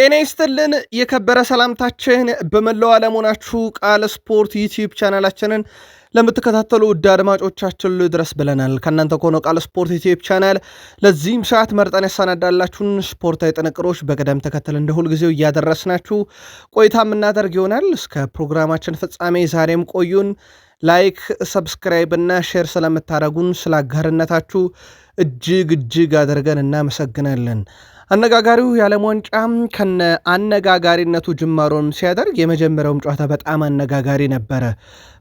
ጤና ይስጥልን የከበረ ሰላምታችን በመላው ዓለም ሆናችሁ ቃል ስፖርት ዩቲዩብ ቻናላችንን ለምትከታተሉ ውድ አድማጮቻችን ድረስ ብለናል። ከእናንተ ከሆነው ቃል ስፖርት ዩቲዩብ ቻናል ለዚህም ሰዓት መርጠን ያሰናዳላችሁን ስፖርታዊ ጥንቅሮች በቅደም ተከተል እንደ ሁልጊዜው እያደረስናችሁ ቆይታ የምናደርግ ይሆናል። እስከ ፕሮግራማችን ፍጻሜ ዛሬም ቆዩን። ላይክ፣ ሰብስክራይብ እና ሼር ስለምታደርጉን ስለ አጋርነታችሁ እጅግ አድርገን እናመሰግናለን። አነጋጋሪው የዓለም ዋንጫ ከነ አነጋጋሪነቱ ጅማሮን ሲያደርግ የመጀመሪያውም ጨዋታ በጣም አነጋጋሪ ነበረ።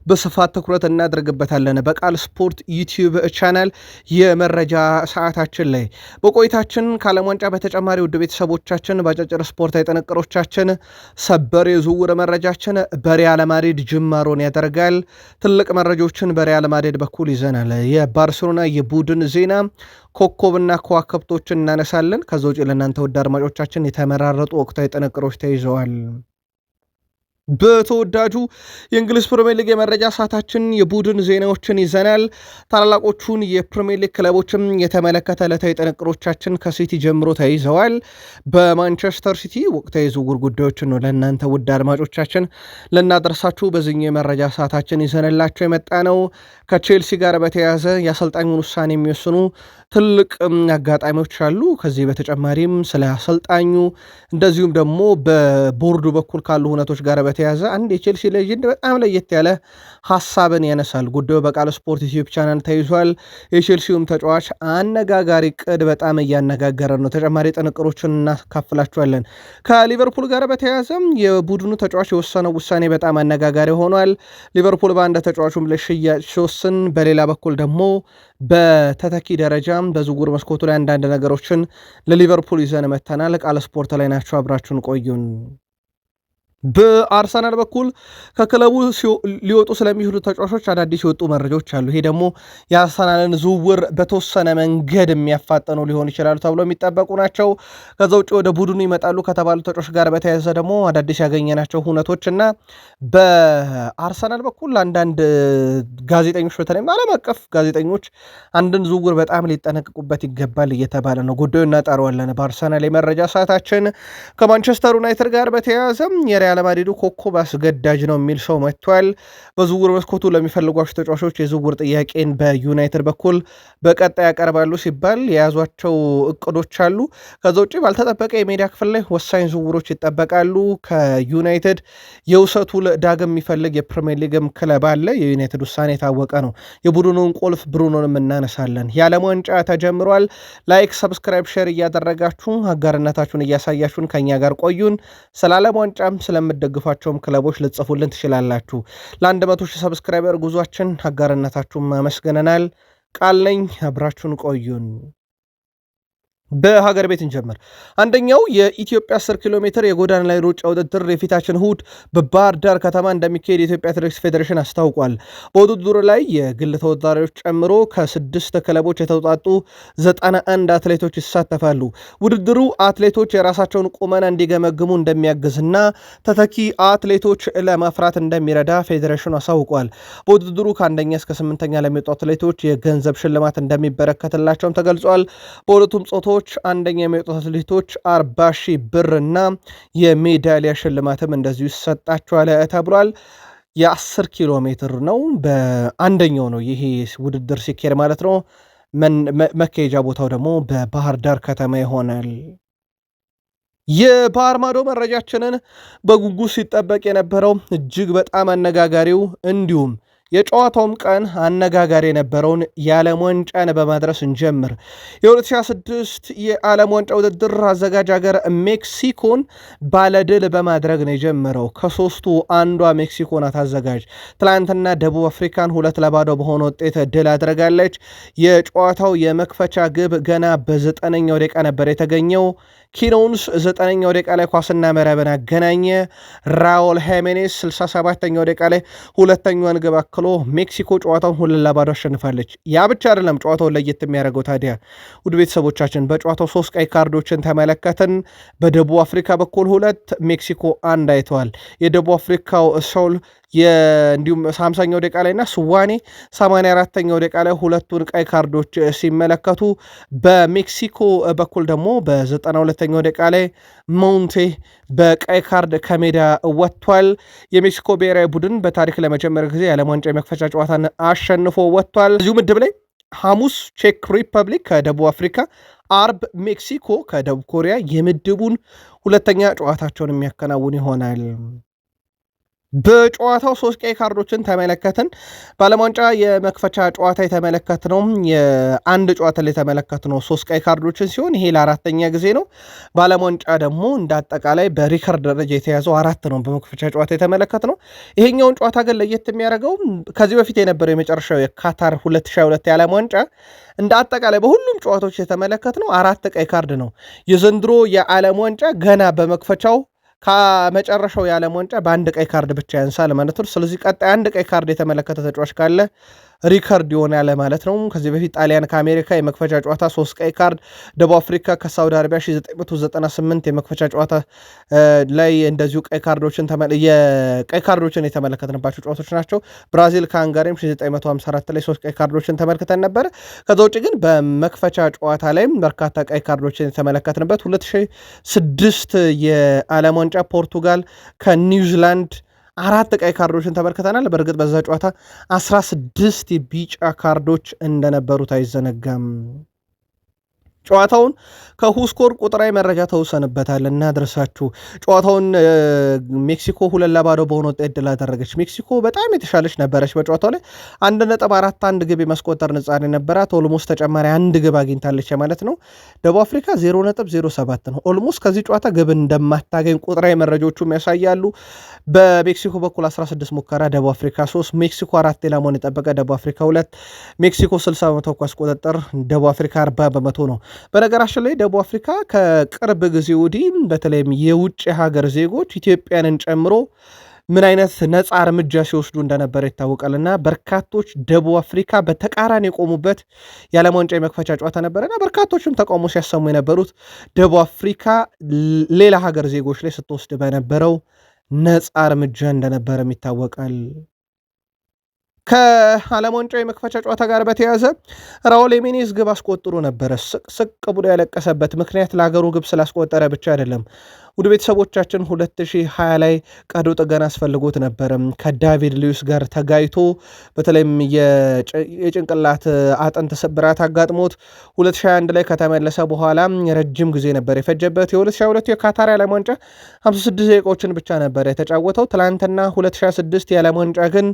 በስፋት ትኩረት እናደርግበታለን በቃል ስፖርት ዩቲዩብ ቻናል የመረጃ ሰዓታችን ላይ። በቆይታችን ከዓለም ዋንጫ በተጨማሪ ውድ ቤተሰቦቻችን በአጫጭር ስፖርታዊ ጥንቅሮቻችን ሰበር የዝውውር መረጃችን በሪያል ማድሪድ ጅማሮን ያደርጋል። ትልቅ መረጃዎችን በሪያል ማድሪድ በኩል ይዘናል። የባርሴሎና የቡድን ዜና፣ ኮከብና ከዋክብቶችን እናነሳለን። ከዛ ውጭ ለእናንተ ውድ አድማጮቻችን የተመራረጡ ወቅታዊ ጥንቅሮች ተይዘዋል። በተወዳጁ የእንግሊዝ ፕሪሚየር ሊግ የመረጃ ሰዓታችን የቡድን ዜናዎችን ይዘናል። ታላላቆቹን የፕሪሚየር ሊግ ክለቦችም የተመለከተ ዕለታዊ ጥንቅሮቻችን ከሲቲ ጀምሮ ተይዘዋል። በማንቸስተር ሲቲ ወቅታዊ የዝውውር ጉዳዮችን ነው ለእናንተ ውድ አድማጮቻችን ልናደርሳችሁ በዚህኛው የመረጃ ሰዓታችን ይዘንላቸው የመጣ ነው። ከቼልሲ ጋር በተያያዘ የአሰልጣኙን ውሳኔ የሚወስኑ ትልቅ አጋጣሚዎች አሉ። ከዚህ በተጨማሪም ስለ አሰልጣኙ እንደዚሁም ደግሞ በቦርዱ በኩል ካሉ ሁነቶች ጋር በተያያዘ አንድ የቼልሲ ሌጀንድ በጣም ለየት ያለ ሀሳብን ያነሳል። ጉዳዩ በቃል ስፖርት ዩቲዩብ ቻናል ተይዟል። የቼልሲውም ተጫዋች አነጋጋሪ ቅድ በጣም እያነጋገረ ነው። ተጨማሪ ጥንቅሮችን እናካፍላችኋለን። ከሊቨርፑል ጋር በተያያዘ የቡድኑ ተጫዋች የወሰነው ውሳኔ በጣም አነጋጋሪ ሆኗል። ሊቨርፑል በአንድ ተጫዋቹም ለሽያጭ ሲወስን፣ በሌላ በኩል ደግሞ በተተኪ ደረጃ በዝውውር መስኮቱ ላይ አንዳንድ ነገሮችን ለሊቨርፑል ይዘን መተናል። ቃል ስፖርት ላይ ናቸው። አብራችሁን ቆዩን። በአርሰናል በኩል ከክለቡ ሊወጡ ስለሚችሉ ተጫዋቾች አዳዲስ የወጡ መረጃዎች አሉ። ይሄ ደግሞ የአርሰናልን ዝውውር በተወሰነ መንገድ የሚያፋጠኑ ሊሆኑ ይችላሉ ተብሎ የሚጠበቁ ናቸው። ከዛ ውጭ ወደ ቡድኑ ይመጣሉ ከተባሉ ተጫዋቾች ጋር በተያያዘ ደግሞ አዳዲስ ያገኘናቸው ሁነቶች እና በአርሰናል በኩል አንዳንድ ጋዜጠኞች በተለይም ዓለም አቀፍ ጋዜጠኞች አንድን ዝውውር በጣም ሊጠነቅቁበት ይገባል እየተባለ ነው። ጉዳዩ እናጠረዋለን በአርሰናል የመረጃ ሰዓታችን። ከማንቸስተር ዩናይትድ ጋር በተያያዘ የሪያል ማድሪዱ ኮከብ አስገዳጅ ነው የሚል ሰው መጥቷል። በዝውውር መስኮቱ ለሚፈልጓቸው ተጫዋቾች የዝውውር ጥያቄን በዩናይትድ በኩል በቀጣይ ያቀርባሉ ሲባል የያዟቸው እቅዶች አሉ። ከዛ ውጭ ባልተጠበቀ የሜዳ ክፍል ላይ ወሳኝ ዝውውሮች ይጠበቃሉ። ከዩናይትድ የውሰቱ ዳግም የሚፈልግ የፕሪሚየር ሊግም ክለብ አለ። የዩናይትድ ውሳኔ የታወቀ ነው። የቡድኑን ቁልፍ ብሩኖንም እናነሳለን። የዓለም ዋንጫ ተጀምሯል። ላይክ፣ ሰብስክራይብ፣ ሼር እያደረጋችሁ አጋርነታችሁን እያሳያችሁን ከኛ ጋር ቆዩን። ስለ ዓለም ዋንጫም ስለምደግፏቸውም ክለቦች ልጽፉልን ትችላላችሁ። ለ100 ሺህ ሰብስክራይበር ጉዟችን አጋርነታችሁን ማመስገነናል። ቃል ነኝ። አብራችሁን ቆዩን። በሀገር ቤት እንጀምር። አንደኛው የኢትዮጵያ 10 ኪሎ ሜትር የጎዳና ላይ ሩጫ ውድድር የፊታችን እሁድ በባህር ዳር ከተማ እንደሚካሄድ የኢትዮጵያ አትሌቲክስ ፌዴሬሽን አስታውቋል። በውድድሩ ላይ የግል ተወዳዳሪዎች ጨምሮ ከ6 ክለቦች የተውጣጡ 91 አትሌቶች ይሳተፋሉ። ውድድሩ አትሌቶች የራሳቸውን ቁመና እንዲገመግሙ እንደሚያግዝና ተተኪ አትሌቶች ለማፍራት እንደሚረዳ ፌዴሬሽኑ አሳውቋል። በውድድሩ ከአንደኛ እስከ 8ኛ ለሚወጡ አትሌቶች የገንዘብ ሽልማት እንደሚበረከትላቸውም ተገልጿል። በሁለቱም ጾታዎች አንደኛ የሚወጡት አትሌቶች 40 ሺህ ብር እና የሜዳሊያ ሽልማትም እንደዚሁ ይሰጣቸዋል ተብሏል። የ10 ኪሎ ሜትር ነው። በአንደኛው ነው ይሄ ውድድር ሲካሄድ ማለት ነው። መካሄጃ ቦታው ደግሞ በባህር ዳር ከተማ ይሆናል። የባህር ማዶ መረጃችንን በጉጉት ሲጠበቅ የነበረው እጅግ በጣም አነጋጋሪው እንዲሁም የጨዋታውም ቀን አነጋጋሪ የነበረውን የዓለም ዋንጫን በማድረስ እንጀምር። የ2026 የዓለም ዋንጫ ውድድር አዘጋጅ ሀገር ሜክሲኮን ባለድል በማድረግ ነው የጀመረው። ከሶስቱ አንዷ ሜክሲኮ ናት አዘጋጅ። ትላንትና ደቡብ አፍሪካን 2-0 በሆነ ውጤት ድል አድርጋለች። የጨዋታው የመክፈቻ ግብ ገና በ9ኛው ደቂቃ ነበር የተገኘው። ኪኖንስ 9ኛው ደቂቃ ላይ ኳስና መረብን አገናኘ። ራውል ሄሜኔስ 67ኛው ደቂቃ ላይ ሁለተኛዋን ግብ ተከልክሎ ሜክሲኮ ጨዋታውን 2-0 አሸንፋለች። ያ ብቻ አይደለም ጨዋታውን ለየት የሚያደርገው ታዲያ ውድ ቤተሰቦቻችን በጨዋታው 3 ቀይ ካርዶችን ተመለከትን። በደቡብ አፍሪካ በኩል 2 ሜክሲኮ 1 አይተዋል። የደቡብ አፍሪካው ሰውል እንዲሁም 50ኛው ደቂቃ ላይ እና ስዋኔ 84ኛው ደቂቃ ላይ ሁለቱን ቀይ ካርዶች ሲመለከቱ በሜክሲኮ በኩል ደግሞ በ92ኛው ደቂቃ ላይ ሞንቴ በቀይ ካርድ ከሜዳ ወጥቷል። የሜክሲኮ ብሔራዊ ቡድን በታሪክ ለመጀመሪያ ጊዜ የዓለም ዋንጫ የመክፈቻ ጨዋታን አሸንፎ ወጥቷል። እዚሁ ምድብ ላይ ሐሙስ ቼክ ሪፐብሊክ ከደቡብ አፍሪካ፣ አርብ ሜክሲኮ ከደቡብ ኮሪያ የምድቡን ሁለተኛ ጨዋታቸውን የሚያከናውን ይሆናል። በጨዋታው 3 ቀይ ካርዶችን ተመለከትን። በዓለም ዋንጫ የመክፈቻ ጨዋታ የተመለከትነው የአንድ ጨዋታ ላይ የተመለከትነው 3 ቀይ ካርዶችን ሲሆን ይሄ ለአራተኛ ጊዜ ነው። በዓለም ዋንጫ ደግሞ እንደ አጠቃላይ በሪከርድ ደረጃ የተያዘው 4 ነው በመክፈቻ ጨዋታ የተመለከትነው። ይሄኛውን ጨዋታ ግን ለየት የሚያደርገው ከዚህ በፊት የነበረው የመጨረሻው የካታር 2022 የዓለም ዋንጫ እንደ አጠቃላይ በሁሉም ጨዋታዎች የተመለከትነው 4 ቀይ ካርድ ነው። የዘንድሮ የዓለም ዋንጫ ገና በመክፈቻው ከመጨረሻው የዓለም ዋንጫ በአንድ ቀይ ካርድ ብቻ ያንሳል ማለት ነው። ስለዚህ ቀጣይ አንድ ቀይ ካርድ የተመለከተ ተጫዋች ካለ ሪከርድ ይሆናል ማለት ነው። ከዚህ በፊት ጣሊያን ከአሜሪካ የመክፈቻ ጨዋታ 3 ቀይ ካርድ፣ ደቡብ አፍሪካ ከሳውዲ አረቢያ 1998 የመክፈቻ ጨዋታ ላይ እንደዚሁ ቀይ ካርዶችን የተመለከትንባቸው ጨዋታዎች ናቸው። ብራዚል ከሃንጋሪም 1954 ላይ 3 ቀይ ካርዶችን ተመልክተን ነበር። ከዛ ውጭ ግን በመክፈቻ ጨዋታ ላይም በርካታ ቀይ ካርዶችን የተመለከትንበት 2006 የዓለም ዋንጫ ፖርቱጋል ከኒውዚላንድ 4 ቀይ ካርዶችን ተመልክተናል። በእርግጥ በዛ ጨዋታ 16 ቢጫ ካርዶች እንደነበሩት አይዘነጋም። ጨዋታውን ከሁስኮር ቁጥራዊ መረጃ ተውሰንበታል እናድረሳችሁ። ጨዋታውን ሜክሲኮ 2-0 በሆነ ውጤት ድል አደረገች። ሜክሲኮ በጣም የተሻለች ነበረች። በጨዋታው ላይ 1.41 ግብ የማስቆጠር ንጻሬ ነበራት። ኦልሞስት ተጨማሪ 1 ግብ አግኝታለች ማለት ነው። ደቡብ አፍሪካ 0.07 ነው። ኦልሞስት ከዚህ ጨዋታ ግብ እንደማታገኝ ቁጥራዊ መረጃዎቹም ያሳያሉ። በሜክሲኮ በኩል 16 ሙከራ፣ ደቡብ አፍሪካ 3፣ ሜክሲኮ 4 ኢላማውን የጠበቀ ደቡብ አፍሪካ 2። ሜክሲኮ 60 በመቶ ኳስ ቁጥጥር፣ ደቡብ አፍሪካ 40 በመቶ ነው። በነገራችን ላይ ደቡብ አፍሪካ ከቅርብ ጊዜ ወዲህ በተለይም የውጭ ሀገር ዜጎች ኢትዮጵያንን ጨምሮ ምን አይነት ነፃ እርምጃ ሲወስዱ እንደነበረ ይታወቃልና በርካቶች ደቡብ አፍሪካ በተቃራኒ የቆሙበት የዓለም ዋንጫ የመክፈቻ ጨዋታ ነበረና በርካቶችም ተቃውሞ ሲያሰሙ የነበሩት ደቡብ አፍሪካ ሌላ ሀገር ዜጎች ላይ ስትወስድ በነበረው ነፃ እርምጃ እንደነበረም ይታወቃል። ከዓለም ዋንጫ የመክፈቻ ጨዋታ ጋር በተያያዘ ራውል ሄሜኔዝ ግብ አስቆጥሮ ነበረ። ስቅ ብሎ ያለቀሰበት ምክንያት ለሀገሩ ግብ ስላስቆጠረ ብቻ አይደለም። ውድ ቤተሰቦቻችን 2020 ላይ ቀዶ ጥገና አስፈልጎት ነበረ። ከዳቪድ ሉዊስ ጋር ተጋይቶ በተለይም የጭንቅላት አጥንት ስብራት አጋጥሞት 2021 ላይ ከተመለሰ በኋላ ረጅም ጊዜ ነበር የፈጀበት። የ2022 የካታር የዓለም ዋንጫ 56 ደቂቃዎችን ብቻ ነበር የተጫወተው። ትላንትና 2026 የዓለም ዋንጫ ግን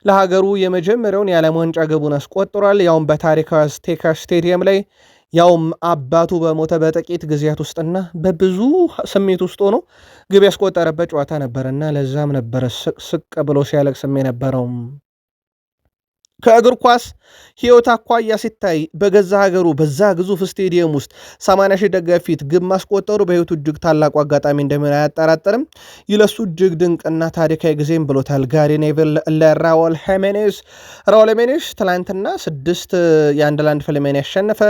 ለሀገሩ የመጀመሪያውን የዓለም ዋንጫ ግቡን አስቆጥሯል። ያውም በታሪካዊ አዝቴካ ስቴዲየም ላይ ያውም አባቱ በሞተ በጥቂት ጊዜያት ውስጥና በብዙ ስሜት ውስጥ ሆኖ ግብ ያስቆጠረበት ጨዋታ ነበርና ለዛም ነበረ ስቅ ብሎ ሲያለቅስም የነበረው። ከእግር ኳስ ሕይወት አኳያ ሲታይ በገዛ ሀገሩ በዛ ግዙፍ ስቴዲየም ውስጥ 80 ሺህ ደጋፊ ፊት ግብ ማስቆጠሩ በሕይወቱ እጅግ ታላቁ አጋጣሚ እንደሚሆን አያጠራጥርም። ይለሱ እጅግ ድንቅና ታሪካዊ ጊዜም ብሎታል ጋሪ ኔቭል ለራውል ሄሜኔዝ። ራውል ሄሜኔዝ ትላንትና 6 የ1-1 ፍልሚያን ያሸነፈ፣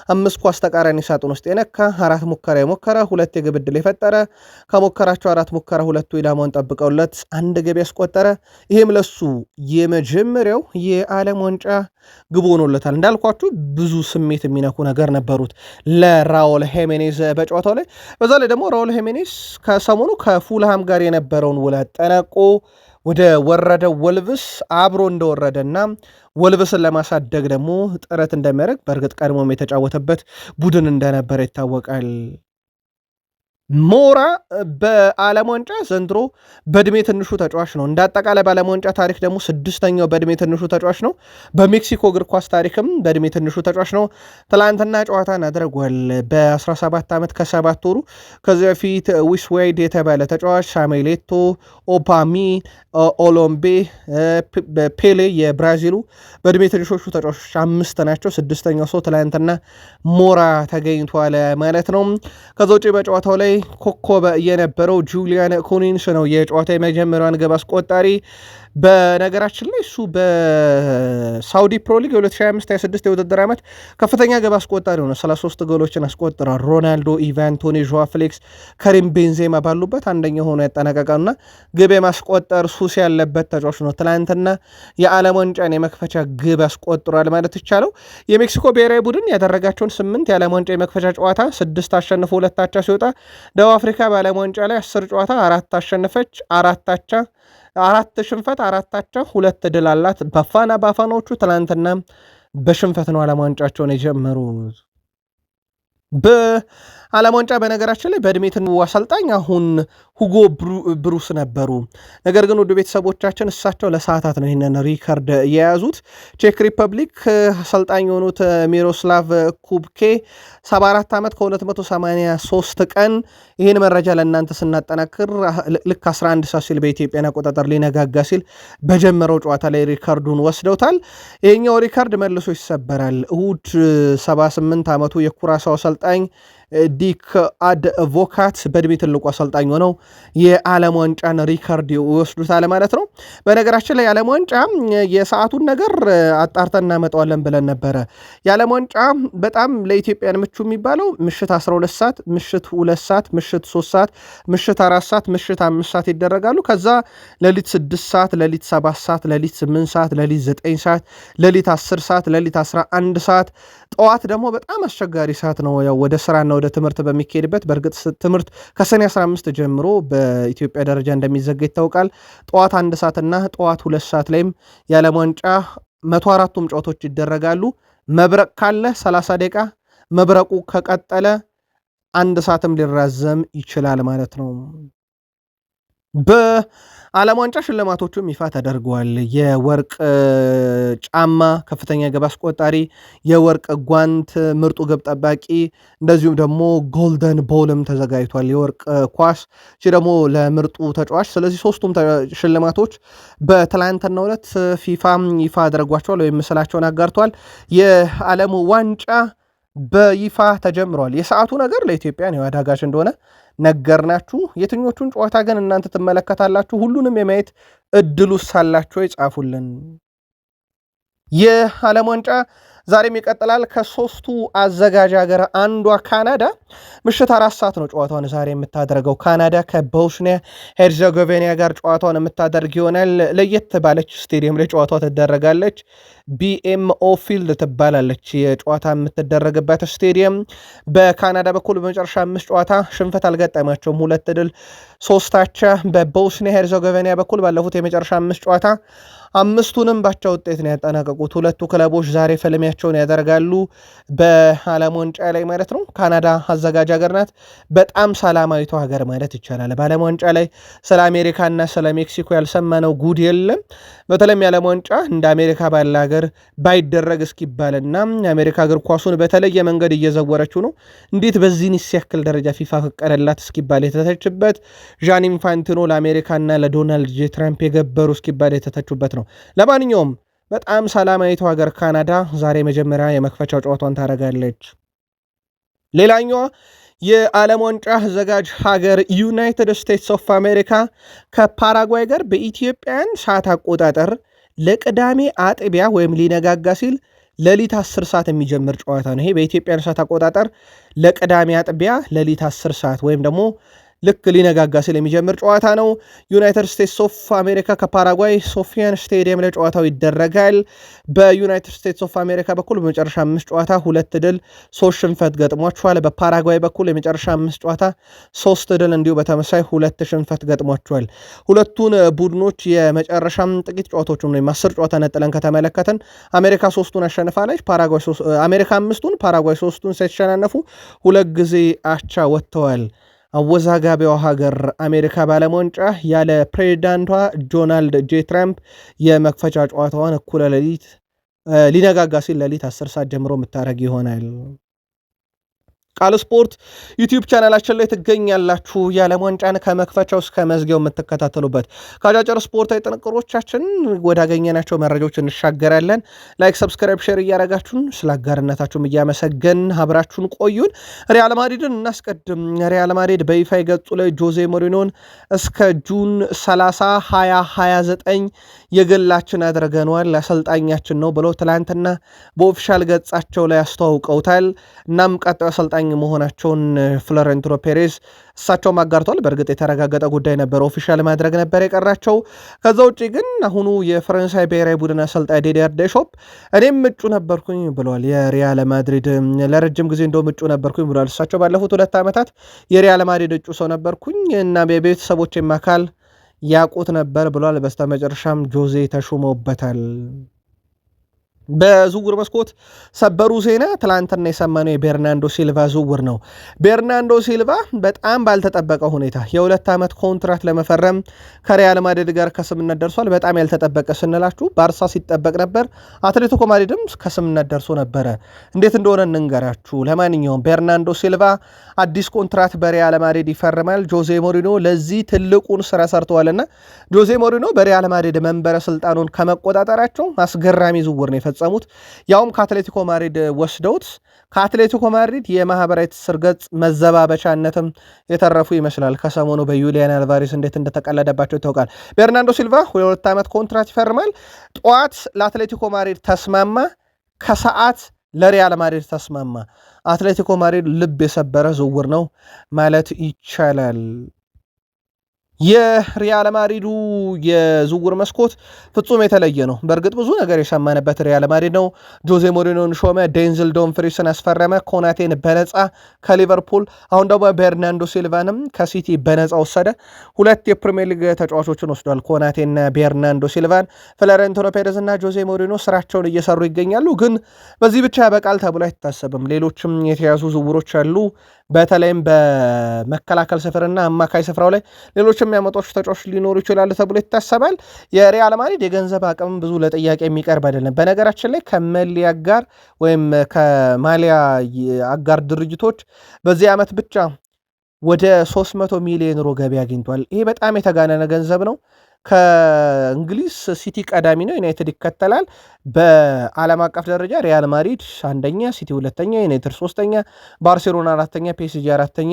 5 ኳስ ተቃራኒ ሳጥን ውስጥ የነካ፣ 4 ሙከራ የሞከረ፣ 2 የግብ ዕድል የፈጠረ፣ ከሞከራቸው 4 ሙከራ 2 ኢላማውን ጠብቀውለት 1 ግብ ያስቆጠረ፣ ይህም ለሱ የመጀመሪያው የዓለም ዋንጫ ግብ ሆኖለታል። እንዳልኳችሁ ብዙ ስሜት የሚነኩ ነገር ነበሩት ለራውል ሄሜኔዝ በጨዋታው ላይ። በዛ ላይ ደግሞ ራውል ሄሜኔዝ ከሰሞኑ ከፉልሃም ጋር የነበረውን ውል አጠናቆ ወደ ወረደው ወልቭስ አብሮ እንደወረደና ወልቭስን ለማሳደግ ደግሞ ጥረት እንደሚያደርግ በእርግጥ ቀድሞም የተጫወተበት ቡድን እንደነበረ ይታወቃል። ሞራ በዓለም ዋንጫ ዘንድሮ በእድሜ ትንሹ ተጫዋች ነው። እንደ አጠቃላይ በዓለም ዋንጫ ታሪክ ደግሞ 6ኛው በእድሜ ትንሹ ተጫዋች ነው። በሜክሲኮ እግር ኳስ ታሪክም በእድሜ ትንሹ ተጫዋች ነው። ትላንትና ጨዋታን አድርጓል በ17 ዓመት ከ7 ወሩ። ከዚህ በፊት ዊስዌይድ የተባለ ተጫዋች፣ ሳሙኤል ኤቶ፣ ኦፓሚ፣ ኦሎምቤ፣ ፔሌ የብራዚሉ በእድሜ ትንሾቹ ተጫዋቾች 5 ናቸው። 6ኛው ሰው ትላንትና ሞራ ተገኝቷል ማለት ነው። ከዛ ውጭ በጨዋታው ላይ ኮከብ የነበረው ጁሊያን ኩኒንስ ነው የጨዋታ የመጀመሪያዋን ግብ አስቆጣሪ። በነገራችን ላይ እሱ በሳውዲ ፕሮ ሊግ የ2025/26 የውድድር ዓመት ከፍተኛ ግብ አስቆጣሪ ሆነ። 33 ጎሎችን አስቆጥሯል። ሮናልዶ፣ ኢቫን ቶኒ፣ ዦዋ ፍሌክስ፣ ከሪም ቤንዜማ ባሉበት አንደኛ ሆኖ ያጠናቀቀውና ግብ የማስቆጠር ሱስ ያለበት ተጫዋች ነው። ትናንትና የዓለም ዋንጫን የመክፈቻ ግብ አስቆጥሯል ማለት ይቻለው። የሜክሲኮ ብሔራዊ ቡድን ያደረጋቸውን 8 የዓለም ዋንጫ የመክፈቻ ጨዋታ 6 አሸንፎ 2 አቻ ሲወጣ፣ ደቡብ አፍሪካ በዓለም ዋንጫ ላይ 10 ጨዋታ 4 አሸነፈች፣ 4 አቻ 4 ሽንፈት 4 አቻ 2 ድል አላት። ባፋናዎቹ ትናንትና በሽንፈት ነው ዓለም ዋንጫቸውን የጀመሩት። በዓለም ዋንጫ በነገራችን ላይ በእድሜ ትንሹ አሰልጣኝ አሁን ሁጎ ብሩስ ነበሩ። ነገር ግን ውድ ቤተሰቦቻችን እሳቸው ለሰዓታት ነው ይህንን ሪከርድ የያዙት። ቼክ ሪፐብሊክ አሰልጣኝ የሆኑት ሚሮስላቭ ኩብኬ 74 ዓመት ከ283 ቀን ይህን መረጃ ለእናንተ ስናጠናክር ልክ 11 ሰዓት ሲል በኢትዮጵያን አቆጣጠር ሊነጋጋ ሲል በጀመረው ጨዋታ ላይ ሪከርዱን ወስደውታል። ይህኛው ሪከርድ መልሶ ይሰበራል። እሁድ 78 ዓመቱ የኩራሳው አሰልጣኝ ዲክ አድቮካት በእድሜ ትልቁ አሰልጣኝ ሆነው የዓለም ዋንጫን ሪከርድ ይወስዱታል ማለት ነው። በነገራችን ላይ የዓለም ዋንጫ የሰዓቱን ነገር አጣርተን እናመጣዋለን ብለን ነበረ። የዓለም ዋንጫ በጣም ለኢትዮጵያን ምቹ የሚባለው ምሽት 12 ሰዓት፣ ምሽት 2 ሰዓት፣ ምሽት 3 ሰዓት፣ ምሽት 4 ሰዓት፣ ምሽት 5 ሰዓት ይደረጋሉ። ከዛ ሌሊት 6 ሰዓት፣ ሌሊት 7 ሰዓት፣ ሌሊት 8 ሰዓት፣ ሌሊት 9 ሰዓት፣ ሌሊት 10 ሰዓት፣ ሌሊት 11 ሰዓት፣ ጠዋት ደግሞ በጣም አስቸጋሪ ሰዓት ነው። ያው ወደ ስራና ወደ ትምህርት በሚካሄድበት በእርግጥ ትምህርት ከሰኔ 15 ጀምሮ በኢትዮጵያ ደረጃ እንደሚዘጋ ይታወቃል። ጠዋት 1 ሰዓትና ጠዋት 2 ሰዓት ላይም የዓለም ዋንጫ 104ቱም ጨዋታዎች ይደረጋሉ። መብረቅ ካለ 30 ደቂቃ፣ መብረቁ ከቀጠለ 1 ሰዓትም ሊራዘም ይችላል ማለት ነው። በዓለም ዋንጫ ሽልማቶቹም ይፋ ተደርገዋል። የወርቅ ጫማ ከፍተኛ ግብ አስቆጣሪ፣ የወርቅ ጓንት ምርጡ ግብ ጠባቂ፣ እንደዚሁም ደግሞ ጎልደን ቦልም ተዘጋጅቷል። የወርቅ ኳስ ደግሞ ለምርጡ ተጫዋች። ስለዚህ ሶስቱም ሽልማቶች በትላንትናው ዕለት ፊፋ ይፋ አድርጓቸዋል ወይም ምስላቸውን አጋርተዋል። የዓለም ዋንጫ በይፋ ተጀምሯል። የሰዓቱ ነገር ለኢትዮጵያ ነው አዳጋች እንደሆነ ነገርናችሁ። የትኞቹን ጨዋታ ግን እናንተ ትመለከታላችሁ? ሁሉንም የማየት እድሉ ሳላችሁ ይጻፉልን። የዓለም ዋንጫ ዛሬም ይቀጥላል። ከሶስቱ አዘጋጅ ሀገር አንዷ ካናዳ ምሽት 4 ሰዓት ነው ጨዋታውን ዛሬ የምታደርገው። ካናዳ ከቦስኒያ ሄርዘጎቬና ጋር ጨዋታውን የምታደርግ ይሆናል። ለየት ባለች ስቴዲየም ላይ ጨዋታው ትደረጋለች። BMO ፊልድ ትባላለች የጨዋታ የምትደረግበት ስቴዲየም። በካናዳ በኩል በመጨረሻ 5 ጨዋታ ሽንፈት አልገጠማቸውም፣ 2 ድል 3 አቻ። በቦስኒያ ሄርዘጎቬና በኩል ባለፉት የመጨረሻ 5 ጨዋታ 5ቱንም ባቻ ውጤት ነው ያጠናቀቁት። ሁለቱ ክለቦች ዛሬ ፍልሚያቸውን ያደርጋሉ በዓለም ዋንጫ ላይ ማለት ነው። ካናዳ አዘጋጅ ሀገር ናት። በጣም ሰላማዊቷ ሀገር ማለት ይቻላል። በዓለም ዋንጫ ላይ ስለ አሜሪካና ስለ ሜክሲኮ ያልሰማነው ጉድ የለም። በተለይም የዓለም ዋንጫ እንደ አሜሪካ ባለ ሀገር ባይደረግ እስኪባልና የአሜሪካ እግር ኳሱን በተለየ መንገድ እየዘወረችው ነው። እንዴት በዚህን ያክል ደረጃ ፊፋ ፈቀደላት እስኪባል የተተችበት፣ ዣን ኢንፋንቲኖ ለአሜሪካና ለዶናልድ ጄ ትራምፕ የገበሩ እስኪባል የተተቹበት ነው። ለማንኛውም በጣም ሰላማዊቷ ሀገር ካናዳ ዛሬ መጀመሪያ የመክፈቻው ጨዋታዋን ታደርጋለች። ሌላኛዋ የዓለም ዋንጫ አዘጋጅ ሀገር ዩናይትድ ስቴትስ ኦፍ አሜሪካ ከፓራጓይ ጋር በኢትዮጵያን ሰዓት አቆጣጠር ለቅዳሜ አጥቢያ ወይም ሊነጋጋ ሲል ሌሊት 10 ሰዓት የሚጀምር ጨዋታ ነው። ይሄ በኢትዮጵያን ሰዓት አቆጣጠር ለቅዳሜ አጥቢያ ሌሊት 10 ሰዓት ወይም ደግሞ ልክ ሊነጋጋ ሲል የሚጀምር ጨዋታ ነው። ዩናይትድ ስቴትስ ኦፍ አሜሪካ ከፓራጓይ ሶፊያን ስቴዲየም ላይ ጨዋታው ይደረጋል። በዩናይትድ ስቴትስ ኦፍ አሜሪካ በኩል በመጨረሻ 5 ጨዋታ 2 ድል 3 ሽንፈት ገጥሟቸዋል። በፓራጓይ በኩል የመጨረሻ 5 ጨዋታ 3 ድል እንዲሁ በተመሳይ 2 ሽንፈት ገጥሟቸዋል። ሁለቱን ቡድኖች የመጨረሻም ጥቂት ጨዋታዎችን ወይም 10 ጨዋታ ነጥለን ከተመለከትን አሜሪካ 3ቱን አሸንፋለች። አሜሪካ 5ቱን ፓራጓይ 3ቱን ሲያሸናነፉ 2 ጊዜ አቻ ወጥተዋል። አወዛጋቢዋ ሀገር አሜሪካ በዓለም ዋንጫ ያለ ፕሬዚዳንቷ ዶናልድ ጄ ትራምፕ የመክፈቻ ጨዋታዋን እኩለ ሌሊት ሊነጋጋ ሲል ሌሊት 10 ሰዓት ጀምሮ የምታደርግ ይሆናል። ቃል ስፖርት ዩቲዩብ ቻናላችን ላይ ትገኛላችሁ። የዓለም ዋንጫን ከመክፈቻው እስከ መዝጊያው የምትከታተሉበት ከአጫጭር ስፖርታዊ ጥንቅሮቻችን ወዳገኘናቸው መረጃዎች እንሻገራለን። ላይክ፣ ሰብስክራይብ፣ ሼር እያረጋችሁን ስለ አጋርነታችሁም እያመሰገን አብራችሁን ቆዩን። ሪያል ማድሪድን እናስቀድም። ሪያል ማድሪድ በይፋ ገጹ ላይ ጆዜ ሞሪኖን እስከ ጁን 30 2029 የግላችን አድርገነዋል አሰልጣኛችን ነው ብለው ትላንትና በኦፊሻል ገጻቸው ላይ አስተዋውቀውታል። እናም ቀጣዩ አሰልጣኝ መሆናቸውን ፍሎሬንቲኖ ፔሬዝ እሳቸውም አጋርተዋል። በእርግጥ የተረጋገጠ ጉዳይ ነበር፣ ኦፊሻል ማድረግ ነበር የቀራቸው። ከዛ ውጭ ግን አሁኑ የፈረንሳይ ብሔራዊ ቡድን አሰልጣኝ ዲዲየር ዴሾፕ እኔም እጩ ነበርኩኝ ብለዋል። የሪያል ማድሪድ ለረጅም ጊዜ እንደውም እጩ ነበርኩኝ ብለዋል። እሳቸው ባለፉት 2 ዓመታት የሪያል ማድሪድ እጩ ሰው ነበርኩኝ እና የቤተሰቦቼም አካል ያቁት ነበር ብሏል። በስተመጨረሻም ጆዜ ተሹመውበታል። በዝውውር መስኮት ሰበሩ ዜና ትላንትና የሰማነው የቤርናንዶ ሲልቫ ዝውውር ነው። ቤርናንዶ ሲልቫ በጣም ባልተጠበቀ ሁኔታ የ2 ዓመት ኮንትራት ለመፈረም ከሪያል ማድሪድ ጋር ከስምነት ደርሷል። በጣም ያልተጠበቀ ስንላችሁ ባርሳ ሲጠበቅ ነበር፣ አትሌቲኮ ማድሪድም ከስምነት ደርሶ ነበረ። እንዴት እንደሆነ እንንገራችሁ። ለማንኛውም ቤርናንዶ ሲልቫ አዲስ ኮንትራት በሪያል ማድሪድ ይፈርማል። ጆዜ ሞሪኖ ለዚህ ትልቁን ስራ ሰርተዋልና ጆዜ ሞሪኖ በሪያል ማድሪድ መንበረ ስልጣኑን ከመቆጣጠራቸው አስገራሚ ዝውውር ነው ፈጸሙት። ያውም ከአትሌቲኮ ማድሪድ ወስደውት ከአትሌቲኮ ማድሪድ የማህበራዊ ትስስር ገጽ መዘባበቻነትም የተረፉ ይመስላል። ከሰሞኑ በዩሊያን አልቫሬስ እንዴት እንደተቀለደባቸው ይታወቃል። ቤርናንዶ ሲልቫ 2 ዓመት ኮንትራት ይፈርማል። ጠዋት ለአትሌቲኮ ማድሪድ ተስማማ፣ ከሰዓት ለሪያል ማድሪድ ተስማማ። አትሌቲኮ ማድሪድ ልብ የሰበረ ዝውውር ነው ማለት ይቻላል። የሪያል ማድሪዱ የዝውውር መስኮት ፍጹም የተለየ ነው። በእርግጥ ብዙ ነገር የሰማንበት ሪያል ማድሪድ ነው። ጆዜ ሞሪኖን ሾመ፣ ዴንዝል ዶምፍሪስን አስፈረመ፣ ኮናቴን በነፃ ከሊቨርፑል፣ አሁን ደግሞ ቤርናንዶ ሲልቫንም ከሲቲ በነፃ ወሰደ። 2 የፕሪሚየር ሊግ ተጫዋቾችን ወስዷል፣ ኮናቴና ቤርናንዶ ሲልቫን። ፍሎሬንቲኖ ፔሬዝ እና ጆዜ ሞሪኖ ስራቸውን እየሰሩ ይገኛሉ። ግን በዚህ ብቻ ያበቃል ተብሎ አይታሰብም። ሌሎችም የተያዙ ዝውውሮች አሉ። በተለይም በመከላከል ስፍርና አማካይ ስፍራው ላይ ሌሎች የሚያመጧቸው ተጫዋቾች ሊኖሩ ይችላሉ ተብሎ ይታሰባል። የሪያል ማድሪድ የገንዘብ አቅም ብዙ ለጥያቄ የሚቀርብ አይደለም። በነገራችን ላይ ከመለያ አጋር ወይም ከማሊያ አጋር ድርጅቶች በዚህ ዓመት ብቻ ወደ 300 ሚሊዮን ዩሮ ገቢ አግኝቷል። ይሄ በጣም የተጋነነ ገንዘብ ነው። ከእንግሊዝ ሲቲ ቀዳሚ ነው፣ ዩናይትድ ይከተላል። በዓለም አቀፍ ደረጃ ሪያል ማድሪድ አንደኛ፣ ሲቲ ሁለተኛ፣ ዩናይትድ ሶስተኛ፣ ባርሴሎና አራተኛ፣ ፒኤስጂ አራተኛ።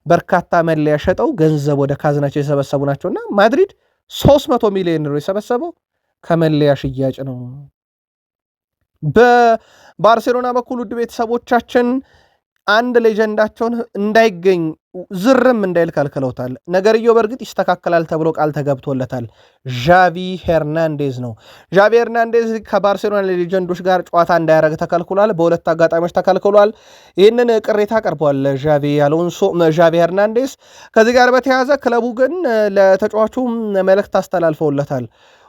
በርካታ መለያ ሸጠው ገንዘብ ወደ ካዝናቸው የሰበሰቡ ናቸውና ማድሪድ 300 ሚሊዮን ዩሮ የሰበሰበው ከመለያ ሽያጭ ነው። በባርሴሎና በኩል ውድ ቤተሰቦቻችን አንድ ሌጀንዳቸውን እንዳይገኝ ዝርም እንዳይል ከልክለውታል። ነገርየው በእርግጥ ይስተካከላል ተብሎ ቃል ተገብቶለታል። ዣቪ ሄርናንዴዝ ነው። ዣቪ ሄርናንዴዝ ከባርሴሎና ሌጀንዶች ጋር ጨዋታ እንዳያደርግ ተከልክሏል። በ2 አጋጣሚዎች ተከልክሏል። ይህንን ቅሬታ ቀርቧል ዣቪ ሄርናንዴዝ። ከዚህ ጋር በተያያዘ ክለቡ ግን ለተጫዋቹ መልእክት አስተላልፈውለታል።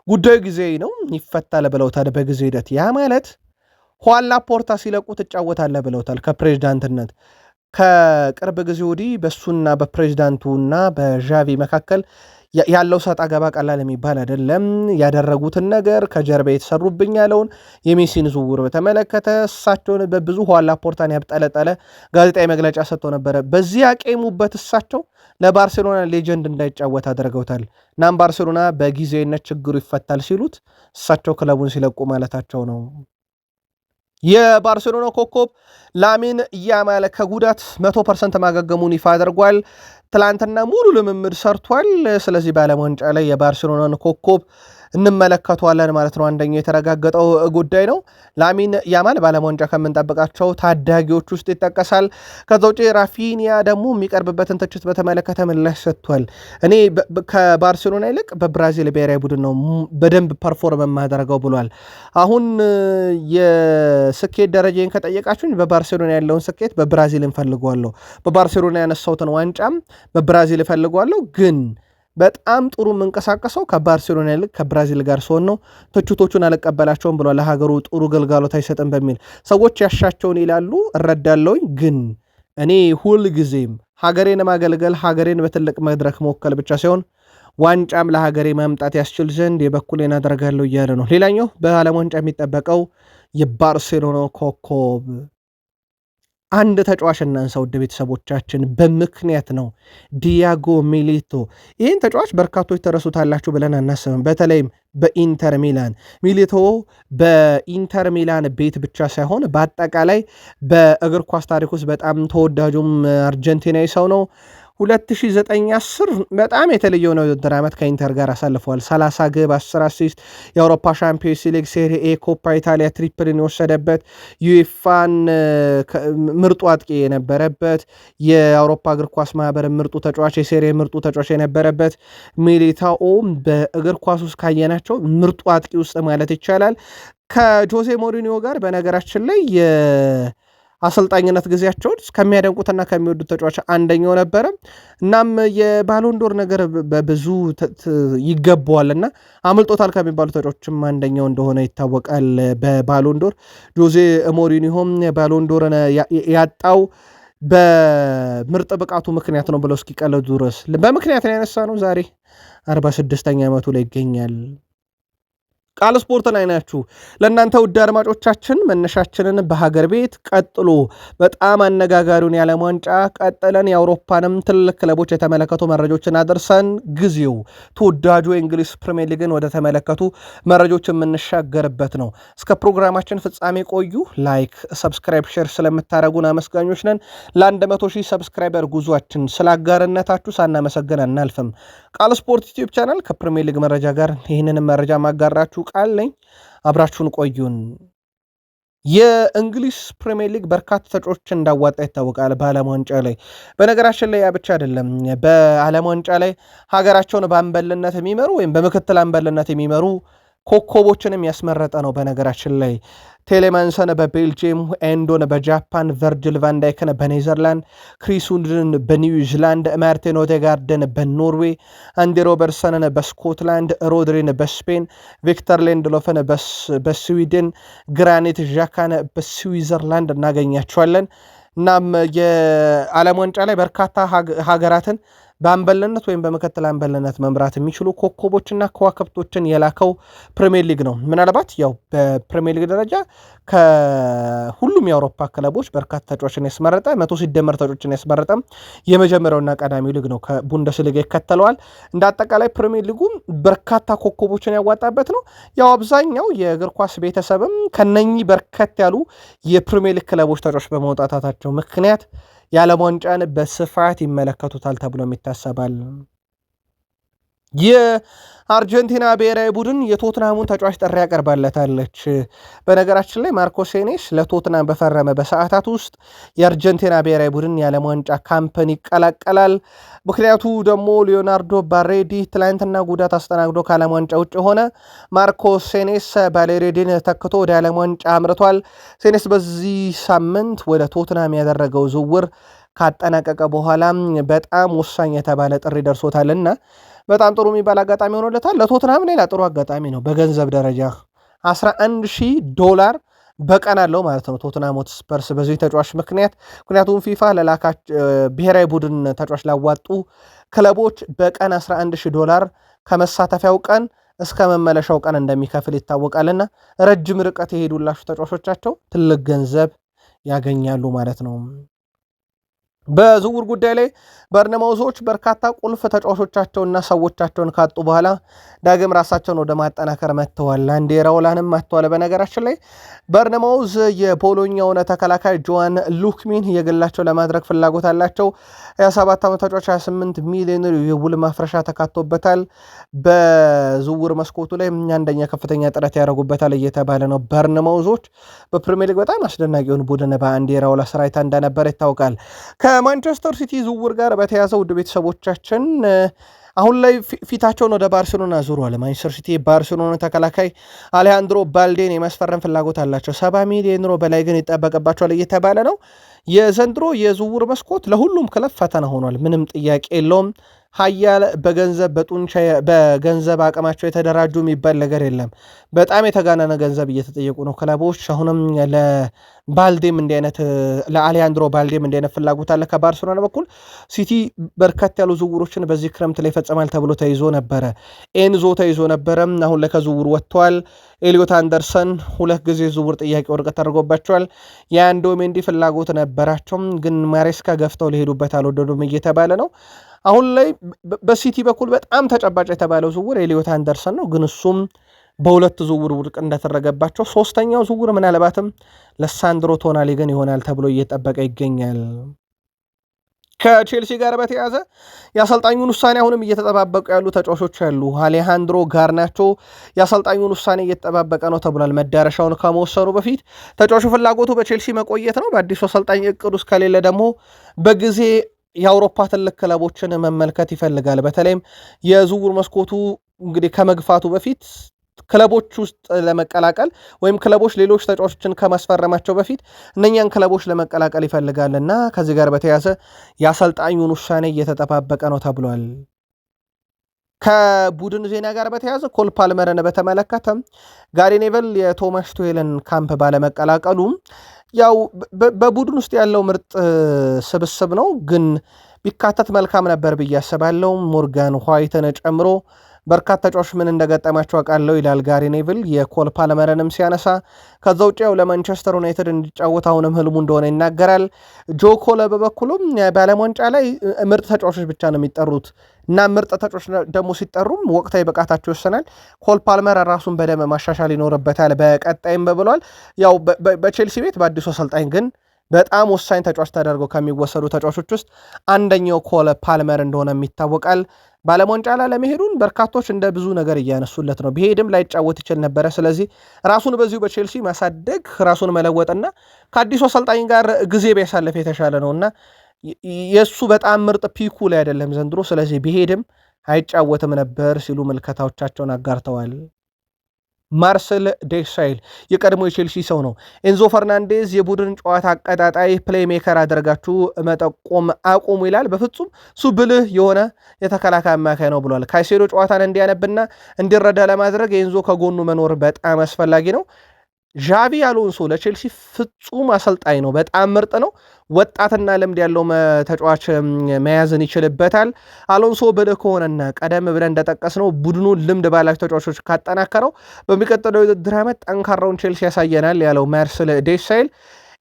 ጉዳዩ ጊዜ ነው፣ ይፈታል ብለውታል በጊዜ ሂደት። ያ ማለት ሁዋን ላፖርታ ሲለቁ ትጫወታለህ ብለውታል ከፕሬዚዳንትነት። ከቅርብ ጊዜ ወዲህ በሱና በፕሬዚዳንቱና በዣቪ መካከል ያለው ሰጣ ገባ ቀላል የሚባል አይደለም። ያደረጉትን ነገር ከጀርባ የተሰሩብኝ ያለውን የሜሲን ዝውውር በተመለከተ እሳቸውን በብዙ ሁዋን ላፖርታን ያብጠለጠለ ጋዜጣዊ መግለጫ ሰጥተው ነበረ። በዚህ ያቄሙበት እሳቸው ለባርሴሎና ሌጀንድ እንዳይጫወት አድርገውታል። እናም ባርሴሎና በጊዜነት ችግሩ ይፈታል ሲሉት እሳቸው ክለቡን ሲለቁ ማለታቸው ነው። የባርሴሎና ኮከብ ላሚን ያማል ከጉዳት 100% ማገገሙን ይፋ አድርጓል። ትላንትና ሙሉ ልምምድ ሰርቷል። ስለዚህ በዓለም ዋንጫ ላይ የባርሴሎናን ኮከብ እንመለከተዋለን ማለት ነው። አንደኛው የተረጋገጠው ጉዳይ ነው። ላሚን ያማል በዓለም ዋንጫ ከምንጠብቃቸው ታዳጊዎች ውስጥ ይጠቀሳል። ከዛ ውጭ ራፊኒያ ደግሞ የሚቀርብበትን ትችት በተመለከተ ምላሽ ሰጥቷል። እኔ ከባርሴሎና ይልቅ በብራዚል ብሔራዊ ቡድን ነው በደንብ ፐርፎርም የማደርገው ብሏል። አሁን የስኬት ደረጃን ከጠየቃችሁኝ በባርሴሎና ያለውን ስኬት በብራዚል እንፈልገዋለሁ። በባርሴሎና ያነሳውትን ዋንጫም በብራዚል እፈልገዋለሁ ግን በጣም ጥሩ የምንቀሳቀሰው ከባርሴሎና ይልቅ ከብራዚል ጋር ሲሆን ነው። ትችቶቹን አልቀበላቸውም ብሏል። ለሀገሩ ጥሩ ግልጋሎት አይሰጥም በሚል ሰዎች ያሻቸውን ይላሉ፣ እረዳለሁኝ። ግን እኔ ሁል ጊዜም ሀገሬን ማገልገል፣ ሀገሬን በትልቅ መድረክ መወከል ብቻ ሲሆን ዋንጫም ለሀገሬ ማምጣት ያስችል ዘንድ የበኩሌን አደርጋለሁ እያለ ነው። ሌላኛው በዓለም ዋንጫ የሚጠበቀው የባርሴሎና ኮከብ አንድ ተጫዋች እናንሳ ውድ ቤተሰቦቻችን፣ በምክንያት ነው። ዲያጎ ሚሊቶ። ይህን ተጫዋች በርካቶች ተረሱታላችሁ ብለን አናስብም። በተለይም በኢንተር ሚላን ሚሊቶ በኢንተር ሚላን ቤት ብቻ ሳይሆን በአጠቃላይ በእግር ኳስ ታሪክ ውስጥ በጣም ተወዳጁም አርጀንቲናዊ ሰው ነው። 2009-10 በጣም የተለየው ነው የውድድር ዓመት ከኢንተር ጋር አሳልፈዋል። 30 ግብ 10 አሲስት የአውሮፓ ሻምፒዮንስ ሊግ፣ ሴሪ ኤ፣ ኮፓ ኢታሊያ ትሪፕልን የወሰደበት ዩኤፋን ምርጡ አጥቂ የነበረበት የአውሮፓ እግር ኳስ ማህበር ምርጡ ተጫዋች የሴሪ ምርጡ ተጫዋች የነበረበት ሚሊታኦ በእግር ኳስ ውስጥ ካየናቸው ምርጡ አጥቂ ውስጥ ማለት ይቻላል። ከጆዜ ሞሪኒዮ ጋር በነገራችን ላይ አሰልጣኝነት ጊዜያቸውን ከሚያደንቁትና ከሚወዱት ተጫዋች አንደኛው ነበረ። እናም የባሎንዶር ነገር በብዙ ይገባዋልና አምልጦታል ከሚባሉ ተጫዋቾችም አንደኛው እንደሆነ ይታወቃል። በባሎንዶር ጆዜ ሞሪኒሆም ባሎንዶርን ያጣው በምርጥ ብቃቱ ምክንያት ነው ብለው እስኪቀለዱ ድረስ በምክንያት ነው ያነሳ ነው። ዛሬ 46ኛ ዓመቱ ላይ ይገኛል። ቃል ስፖርት ላይ ናችሁ። ለእናንተ ውድ አድማጮቻችን መነሻችንን በሀገር ቤት ቀጥሎ በጣም አነጋጋሪውን የዓለም ዋንጫ ቀጥለን የአውሮፓንም ትልቅ ክለቦች የተመለከቱ መረጃዎችን አደርሰን ጊዜው ተወዳጁ የእንግሊዝ ፕሪሚየር ሊግን ወደ ተመለከቱ መረጃዎች የምንሻገርበት ነው። እስከ ፕሮግራማችን ፍጻሜ ቆዩ። ላይክ፣ ሰብስክራይብ፣ ሼር ስለምታደረጉን አመስጋኞች ነን። ለ100,000 ሰብስክራይበር ጉዟችን ስለ አጋርነታችሁ ሳናመሰግን አናልፍም። ቃል ስፖርት ዩቲዩብ ቻናል ከፕሪሚየር ሊግ መረጃ ጋር ይህንን መረጃ ማጋራችሁ ቃል ነኝ። አብራችሁን ቆዩን። የእንግሊዝ ፕሪሚየር ሊግ በርካታ ተጫዋቾችን እንዳዋጣ ይታወቃል። በዓለም ዋንጫ ላይ በነገራችን ላይ ያ ብቻ አይደለም። በዓለም ዋንጫ ላይ ሀገራቸውን በአምበልነት የሚመሩ ወይም በምክትል አምበልነት የሚመሩ ኮከቦችንም ያስመረጠ ነው። በነገራችን ላይ ቴሌማንሰን በቤልጅየም፣ ኤንዶን በጃፓን፣ ቨርጅል ቫንዳይክን በኔዘርላንድ፣ ክሪስ ውድን በኒውዚላንድ፣ ማርቲን ኦዴጋርድን በኖርዌይ፣ አንዲ ሮበርትሰንን በስኮትላንድ፣ ሮድሪን በስፔን፣ ቪክተር ሌንድሎፍን በስዊድን፣ ግራኒት ዣካን በስዊዘርላንድ እናገኛቸዋለን። እናም የዓለም ዋንጫ ላይ በርካታ ሀገራትን በአምበልነት ወይም በምክትል አምበልነት መምራት የሚችሉ ኮከቦችና ከዋክብቶችን የላከው ፕሪሚየር ሊግ ነው። ምናልባት ያው በፕሪሚየር ሊግ ደረጃ ከሁሉም የአውሮፓ ክለቦች በርካታ ተጫዋቾችን ያስመረጠ 100 ሲደመር ተጫዋቾችን ያስመረጠ የመጀመሪያውና ቀዳሚው ሊግ ነው። ከቡንደስሊጋ ይከተለዋል። እንደ አጠቃላይ ፕሪሚየር ሊጉ በርካታ ኮከቦችን ያዋጣበት ነው። ያው አብዛኛው የእግር ኳስ ቤተሰብም ከነኚህ በርከት ያሉ የፕሪሚየር ሊግ ክለቦች ተጫዋቾች በመውጣታቸው ምክንያት የዓለም ዋንጫን በስፋት ይመለከቱታል ተብሎ ይታሰባል። የአርጀንቲና ብሔራዊ ቡድን የቶትናሙን ተጫዋች ጥሪ ያቀርባለታለች። በነገራችን ላይ ማርኮ ሴኔስ ለቶትናም በፈረመ በሰዓታት ውስጥ የአርጀንቲና ብሔራዊ ቡድን የዓለም ዋንጫ ካምፕን ይቀላቀላል። ምክንያቱ ደግሞ ሊዮናርዶ ባሬዲ ትላንትና ጉዳት አስተናግዶ ከዓለም ዋንጫ ውጭ ሆነ። ማርኮ ሴኔስ ባሌሬዲን ተክቶ ወደ ዓለም ዋንጫ አምርቷል። ሴኔስ በዚህ ሳምንት ወደ ቶትናም ያደረገው ዝውውር ካጠናቀቀ በኋላ በጣም ወሳኝ የተባለ ጥሪ ደርሶታልና በጣም ጥሩ የሚባል አጋጣሚ ሆኖለታል። ለቶትናም ሌላ ጥሩ አጋጣሚ ነው። በገንዘብ ደረጃ $11,000 በቀን አለው ማለት ነው ቶትናም ሆትስፐርስ በዚህ ተጫዋች ምክንያቱም ፊፋ ብሔራዊ ቡድን ተጫዋች ላዋጡ ክለቦች በቀን $11,000 ከመሳተፊያው ቀን እስከ መመለሻው ቀን እንደሚከፍል ይታወቃልና ረጅም ርቀት የሄዱላቸው ተጫዋቾቻቸው ትልቅ ገንዘብ ያገኛሉ ማለት ነው። በዝውውር ጉዳይ ላይ በርነማውዞች በርካታ ቁልፍ ተጫዋቾቻቸውና ሰዎቻቸውን ካጡ በኋላ ዳግም ራሳቸውን ወደ ማጠናከር መጥተዋል። አንዴ ራውላንም መጥተዋል። በነገራችን ላይ በርነማውዝ የቦሎኛውን ተከላካይ ጆዋን ሉክሚን የግላቸው ለማድረግ ፍላጎት አላቸው። 27 ዓመት ተጫዋች 28 ሚሊዮን የውል ማፍረሻ ተካቶበታል። በዝውውር መስኮቱ ላይ አንደኛ ከፍተኛ ጥረት ያደረጉበታል እየተባለ ነው። በርነማውዞች በፕሪሚየር ሊግ በጣም አስደናቂውን ቡድን በአንዴ ራውላ ስራይታ እንደነበረ ይታወቃል። ከማንቸስተር ሲቲ ዝውውር ጋር በተያዘ ውድ ቤተሰቦቻችን አሁን ላይ ፊታቸውን ወደ ባርሴሎና ዙሯል። ማንቸስተር ሲቲ ባርሴሎና ተከላካይ አሌሃንድሮ ባልዴን የማስፈረም ፍላጎት አላቸው። 70 ሚሊዮን ዩሮ በላይ ግን ይጠበቅባቸዋል እየተባለ ነው። የዘንድሮ የዝውውር መስኮት ለሁሉም ክለብ ፈተና ሆኗል። ምንም ጥያቄ የለውም። ሀያል በገንዘብ በጡንቻ በገንዘብ አቅማቸው የተደራጁ የሚባል ነገር የለም። በጣም የተጋነነ ገንዘብ እየተጠየቁ ነው ክለቦች። አሁንም ለባልዴም እንዲህ አይነት ለአሌሃንድሮ ባልዴም እንዲህ አይነት ፍላጎት አለ ከባርሴሎና በኩል። ሲቲ በርከት ያሉ ዝውውሮችን በዚህ ክረምት ላይ ይፈጸማል ተብሎ ተይዞ ነበረ። ኤንዞ ተይዞ ነበረ። አሁን ላይ ከዝውውር ወጥተዋል። ኤሊዮት አንደርሰን 2 ጊዜ ዝውውር ጥያቄ ወረቀት ተደርጎባቸዋል። የአንዶ ሜንዲ ፍላጎት ነበራቸውም፣ ግን ማሬስካ ገፍተው ሊሄዱበት አልወደዱም እየተባለ ነው። አሁን ላይ በሲቲ በኩል በጣም ተጨባጭ የተባለው ዝውውር ኤሊዮት አንደርሰን ነው፣ ግን እሱም በሁለት ዝውውር ውድቅ እንደተደረገባቸው፣ ሶስተኛው ዝውውር ምናልባትም ለሳንድሮ ቶናሊ ግን ይሆናል ተብሎ እየጠበቀ ይገኛል። ከቼልሲ ጋር በተያዘ የአሰልጣኙን ውሳኔ አሁንም እየተጠባበቁ ያሉ ተጫዋቾች አሉ። አሌሃንድሮ ጋርናቾ የአሰልጣኙን ውሳኔ እየተጠባበቀ ነው ተብሏል። መዳረሻውን ከመወሰኑ በፊት ተጫዋቹ ፍላጎቱ በቼልሲ መቆየት ነው። በአዲሱ አሰልጣኝ እቅድ ውስጥ ከሌለ ደግሞ በጊዜ የአውሮፓ ትልቅ ክለቦችን መመልከት ይፈልጋል። በተለይም የዝውውር መስኮቱ እንግዲህ ከመግፋቱ በፊት ክለቦች ውስጥ ለመቀላቀል ወይም ክለቦች ሌሎች ተጫዋቾችን ከማስፈረማቸው በፊት እነኛን ክለቦች ለመቀላቀል ይፈልጋልና ከዚህ ጋር በተያያዘ የአሰልጣኙን ውሳኔ እየተጠባበቀ ነው ተብሏል። ከቡድን ዜና ጋር በተያያዘ ኮል ፓልመርን በተመለከተ ጋሪ ኔቨል የቶማስ ቱሄልን ካምፕ ባለመቀላቀሉ ያው በቡድን ውስጥ ያለው ምርጥ ስብስብ ነው፣ ግን ቢካተት መልካም ነበር ብዬ አስባለሁ። ሞርጋን ዋይትን ጨምሮ በርካታ ተጫዋቾች ምን እንደገጠማቸው አውቃለሁ ይላል ጋሪ ኔቭል የኮል ፓልመርንም ሲያነሳ። ከዛ ውጭ ያው ለማንቸስተር ዩናይትድ እንዲጫወት አሁንም ህልሙ እንደሆነ ይናገራል። ጆ ኮለ በበኩሉም በዓለም ዋንጫ ላይ ምርጥ ተጫዋቾች ብቻ ነው የሚጠሩት እና ምርጥ ተጫዋቾች ደግሞ ሲጠሩም ወቅታዊ ብቃታቸው ይወሰናል። ኮል ፓልመር ራሱን በደንብ ማሻሻል ይኖርበታል በቀጣይም ብሏል። ያው በቼልሲ ቤት በአዲሱ አሰልጣኝ ግን በጣም ወሳኝ ተጫዋች ተደርገው ከሚወሰዱ ተጫዋቾች ውስጥ አንደኛው ኮል ፓልመር እንደሆነ ይታወቃል። በዓለም ዋንጫ ለመሄዱን በርካቶች እንደ ብዙ ነገር እያነሱለት ነው። ቢሄድም ላይጫወት ይችል ነበረ። ስለዚህ ራሱን በዚሁ በቼልሲ ማሳደግ፣ ራሱን መለወጥና ከአዲሱ አሰልጣኝ ጋር ጊዜ ቢያሳልፍ የተሻለ ነውና የእሱ በጣም ምርጥ ፒኩ ላይ አይደለም ዘንድሮ። ስለዚህ ቢሄድም አይጫወትም ነበር ሲሉ ምልከታዎቻቸውን አጋርተዋል። ማርሰል ዴሳይል የቀድሞ የቼልሲ ሰው ነው። ኤንዞ ፈርናንዴዝ የቡድን ጨዋታ አቀጣጣይ ፕሌይሜከር አድርጋችሁ መጠቆም አቁሙ ይላል። በፍጹም እሱ ብልህ የሆነ የተከላካይ አማካይ ነው ብሏል። ካይሴዶ ጨዋታን እንዲያነብና እንዲረዳ ለማድረግ ኤንዞ ከጎኑ መኖር በጣም አስፈላጊ ነው። ዣቪ አሎንሶ ለቼልሲ ፍጹም አሰልጣኝ ነው። በጣም ምርጥ ነው። ወጣትና ልምድ ያለው ተጫዋች መያዝን ይችልበታል። አሎንሶ ብልህ ከሆነና ቀደም ብለን እንደጠቀስነው ቡድኑን ልምድ ባላቸው ተጫዋቾች ካጠናከረው በሚቀጥለው የውድድር ዓመት ጠንካራውን ቼልሲ ያሳየናል ያለው ማርሰል ዴሳይል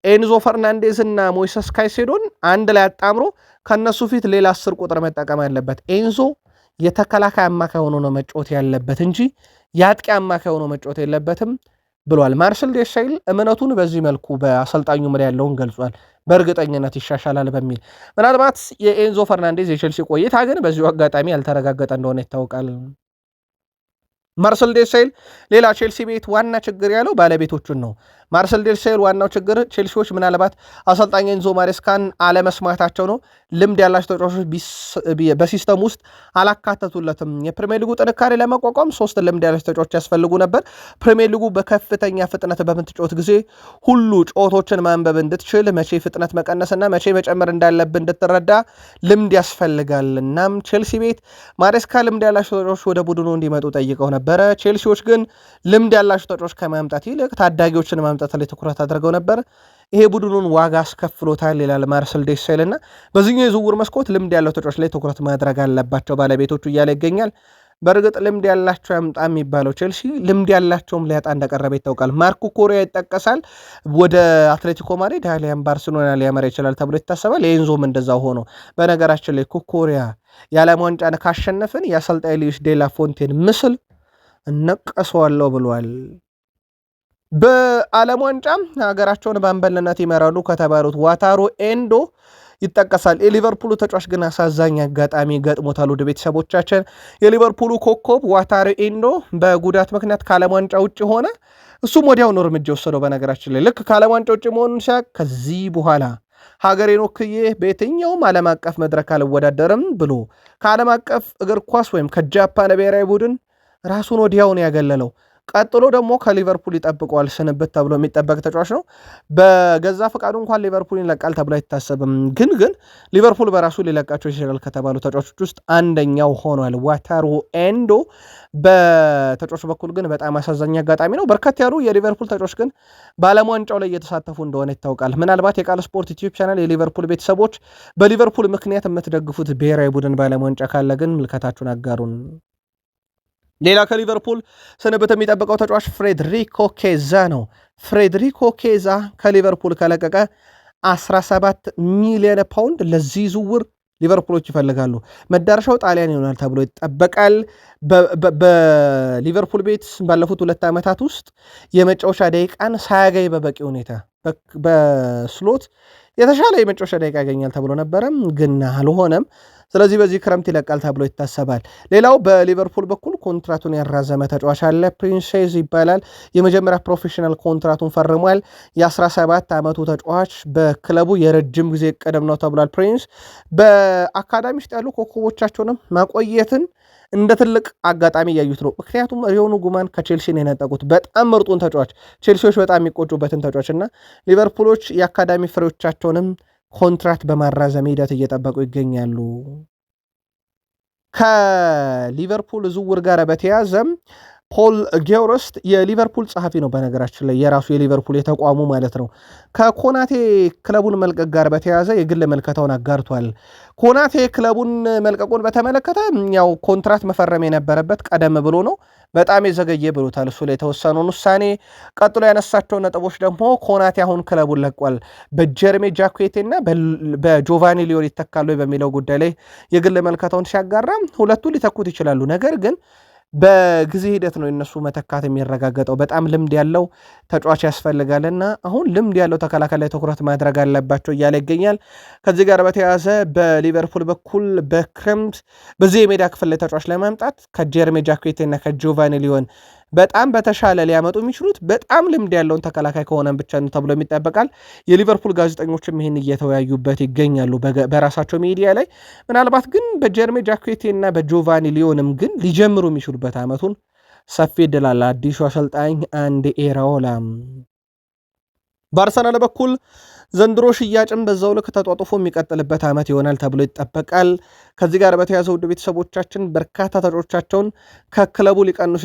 ኤንዞ ፈርናንዴዝ እና ሞይሰስ ካይሴዶን አንድ ላይ አጣምሮ ከነሱ ፊት ሌላ 10 ቁጥር መጠቀም አለበት። ኤንዞ የተከላካይ አማካይ ሆኖ ነው መጫወት ያለበት እንጂ የአጥቂ አማካይ ሆኖ መጫወት የለበትም ብሏል። ማርሰል ዴሳይል እምነቱን በዚህ መልኩ በአሰልጣኙ ምር ያለውን ገልጿል። በእርግጠኝነት ይሻሻላል በሚል ምናልባት የኤንዞ ፈርናንዴዝ የቼልሲ ቆይታ ግን በዚሁ አጋጣሚ ያልተረጋገጠ እንደሆነ ይታወቃል። ማርሰል ዴሳይል ሌላ ቼልሲ ቤት ዋና ችግር ያለው ባለቤቶቹን ነው። ማርሰል ዴሳይል ዋናው ችግር ቼልሲዎች ምናልባት አሰልጣኝ ኤንዞ ማሬስካን አለመስማታቸው ነው። ልምድ ያላቸው ተጫዋቾች በሲስተም ውስጥ አላካተቱለትም። የፕሪሚየር ሊጉ ጥንካሬ ለመቋቋም 3 ልምድ ያላቸው ተጫዋቾች ያስፈልጉ ነበር። ፕሪሚየር ሊጉ በከፍተኛ ፍጥነት በምትጫወት ጊዜ ሁሉ ጨዋታዎችን ማንበብ እንድትችል መቼ ፍጥነት መቀነስና መቼ መጨመር እንዳለብን እንድትረዳ ልምድ ያስፈልጋል። እናም ቼልሲ ቤት ማሬስካ ልምድ ያላቸው ተጫዋቾች ወደ ቡድኑ እንዲመጡ ጠይቀው ነበረ። ቼልሲዎች ግን ልምድ ያላቸው ተጫዋቾች ከማምጣት ይልቅ ታዳጊዎችን ማምጣት ላይ ትኩረት አድርገው ነበር። ይሄ ቡድኑን ዋጋ አስከፍሎታል ይላል ማርሰል ዴሳይል እና በዚህኛው የዝውውር መስኮት ልምድ ያለው ተጫዋች ላይ ትኩረት ማድረግ አለባቸው ባለቤቶቹ እያለ ይገኛል። በእርግጥ ልምድ ያላቸው ያምጣ የሚባለው ቼልሲ ልምድ ያላቸውም ሊያጣ እንደቀረበ ይታወቃል። ማርኮ ኮሪያ ይጠቀሳል። ወደ አትሌቲኮ ማድሪድ አሊያም ባርሴሎና ሊያመራ ይችላል ተብሎ ይታሰባል። የኤንዞም እንደዛው ሆኖ በነገራችን ላይ ኮሪያ የዓለም ዋንጫን ካሸነፍን የአሰልጣኝ ሉዊስ ዴላ ፎንቴን ምስል እነቀሰዋለሁ ብሏል። በዓለም ዋንጫ ሀገራቸውን በአምበልነት ይመራሉ ከተባሉት ዋታሮ ኤንዶ ይጠቀሳል። የሊቨርፑሉ ተጫዋች ግን አሳዛኝ አጋጣሚ ገጥሞታል። ወደ ቤተሰቦቻችን የሊቨርፑሉ ኮከብ ዋታሮ ኤንዶ በጉዳት ምክንያት ከዓለም ዋንጫ ውጭ ሆነ። እሱም ወዲያውኑ እርምጃ ወሰደው። በነገራችን ላይ ልክ ከዓለም ዋንጫ ውጭ መሆኑን ሲያቅ ከዚህ በኋላ ሀገሬን ወክዬ በየትኛውም ዓለም አቀፍ መድረክ አልወዳደርም ብሎ ከዓለም አቀፍ እግር ኳስ ወይም ከጃፓን ብሔራዊ ቡድን ራሱን ወዲያውን ያገለለው። ቀጥሎ ደግሞ ከሊቨርፑል ይጠብቀዋል ስንብት ተብሎ የሚጠበቅ ተጫዋች ነው። በገዛ ፈቃዱ እንኳን ሊቨርፑል ይለቃል ተብሎ አይታሰብም። ግን ሊቨርፑል በራሱ ሊለቃቸው ይችላል ከተባሉ ተጫዋቾች ውስጥ አንደኛው ሆኗል ዋታሩ ኤንዶ። በተጫዋቹ በኩል ግን በጣም አሳዛኝ አጋጣሚ ነው። በርከት ያሉ የሊቨርፑል ተጫዋቾች ግን በዓለም ዋንጫው ላይ እየተሳተፉ እንደሆነ ይታወቃል። ምናልባት የቃል ስፖርት ዩቲዩብ ቻናል የሊቨርፑል ቤተሰቦች በሊቨርፑል ምክንያት የምትደግፉት ብሔራዊ ቡድን በዓለም ዋንጫ ካለ ግን ምልከታችሁን አጋሩን። ሌላ ከሊቨርፑል ስንብት የሚጠብቀው ተጫዋች ፍሬድሪኮ ኬዛ ነው። ፍሬድሪኮ ኬዛ ከሊቨርፑል ከለቀቀ 17 ሚሊዮን ፓውንድ ለዚህ ዝውውር ሊቨርፑሎች ይፈልጋሉ። መዳረሻው ጣሊያን ይሆናል ተብሎ ይጠበቃል። በሊቨርፑል ቤት ባለፉት 2 ዓመታት ውስጥ የመጫወቻ ደቂቃን ሳያገኝ በበቂ ሁኔታ በስሎት የተሻለ የመጫወቻ ደቂቃ ያገኛል ተብሎ ነበረም፣ ግን አልሆነም። ስለዚህ በዚህ ክረምት ይለቃል ተብሎ ይታሰባል። ሌላው በሊቨርፑል በኩል ኮንትራቱን ያራዘመ ተጫዋች አለ። ፕሪንሴዝ ይባላል። የመጀመሪያ ፕሮፌሽናል ኮንትራቱን ፈርሟል። የ17 ዓመቱ ተጫዋች በክለቡ የረጅም ጊዜ ቀደም ነው ተብሏል። ፕሪንስ በአካዳሚ ውስጥ ያሉ ኮከቦቻቸውንም ማቆየትን እንደ ትልቅ አጋጣሚ እያዩት ነው። ምክንያቱም ሪዮኑ ጉማን ከቼልሲን የነጠቁት በጣም ምርጡን ተጫዋች፣ ቼልሲዎች በጣም የሚቆጩበትን ተጫዋች እና ሊቨርፑሎች የአካዳሚ ፍሬዎቻቸውንም ኮንትራት በማራዘም ሂደት እየጠበቁ ይገኛሉ። ከሊቨርፑል ዝውውር ጋር በተያዘም ፖል ጌውረስት የሊቨርፑል ጸሐፊ ነው። በነገራችን ላይ የራሱ የሊቨርፑል የተቋሙ ማለት ነው። ከኮናቴ ክለቡን መልቀቅ ጋር በተያዘ የግል መልከታውን አጋርቷል። ኮናቴ ክለቡን መልቀቁን በተመለከተ ያው ኮንትራት መፈረም የነበረበት ቀደም ብሎ ነው፣ በጣም የዘገየ ብሎታል። እሱ ላይ የተወሰነውን ውሳኔ ቀጥሎ ያነሳቸው ነጥቦች ደግሞ ኮናቴ አሁን ክለቡን ለቋል፣ በጀርሜ ጃኩዌቴ እና በጆቫኒ ሊዮን ይተካሉ በሚለው ጉዳይ ላይ የግል መልከታውን ሲያጋራ ሁለቱ ሊተኩት ይችላሉ፣ ነገር ግን በጊዜ ሂደት ነው የነሱ መተካት የሚረጋገጠው። በጣም ልምድ ያለው ተጫዋች ያስፈልጋልና አሁን ልምድ ያለው ተከላካይ ላይ ትኩረት ማድረግ አለባቸው እያለ ይገኛል። ከዚህ ጋር በተያያዘ በሊቨርፑል በኩል በክረምት በዚህ የሜዳ ክፍል ላይ ተጫዋች ለማምጣት ከጀርሜ ጃኩዌቴ እና ከጆቫኒ ሊዮን በጣም በተሻለ ሊያመጡ የሚችሉት በጣም ልምድ ያለውን ተከላካይ ከሆነ ብቻ ነው ተብሎ ይጠበቃል። የሊቨርፑል ጋዜጠኞችም ይህን እየተወያዩበት ይገኛሉ በራሳቸው ሚዲያ ላይ። ምናልባት ግን በጀርሜ ጃኩዌቴ እና በጆቫኒ ሊዮንም ግን ሊጀምሩ የሚችሉበት ዓመቱን ሰፊ ዕድል አለ አዲሱ አሰልጣኝ አንዲ ኢራኦላ። በአርሰናል በኩል ዘንድሮ ሽያጭም በዛው ልክ ተጧጡፎ የሚቀጥልበት ዓመት ይሆናል ተብሎ ይጠበቃል። ከዚህ ጋር በተያዘ ውድ ቤተሰቦቻችን በርካታ ተጫዋቾቻቸውን ከክለቡ ሊቀንሱ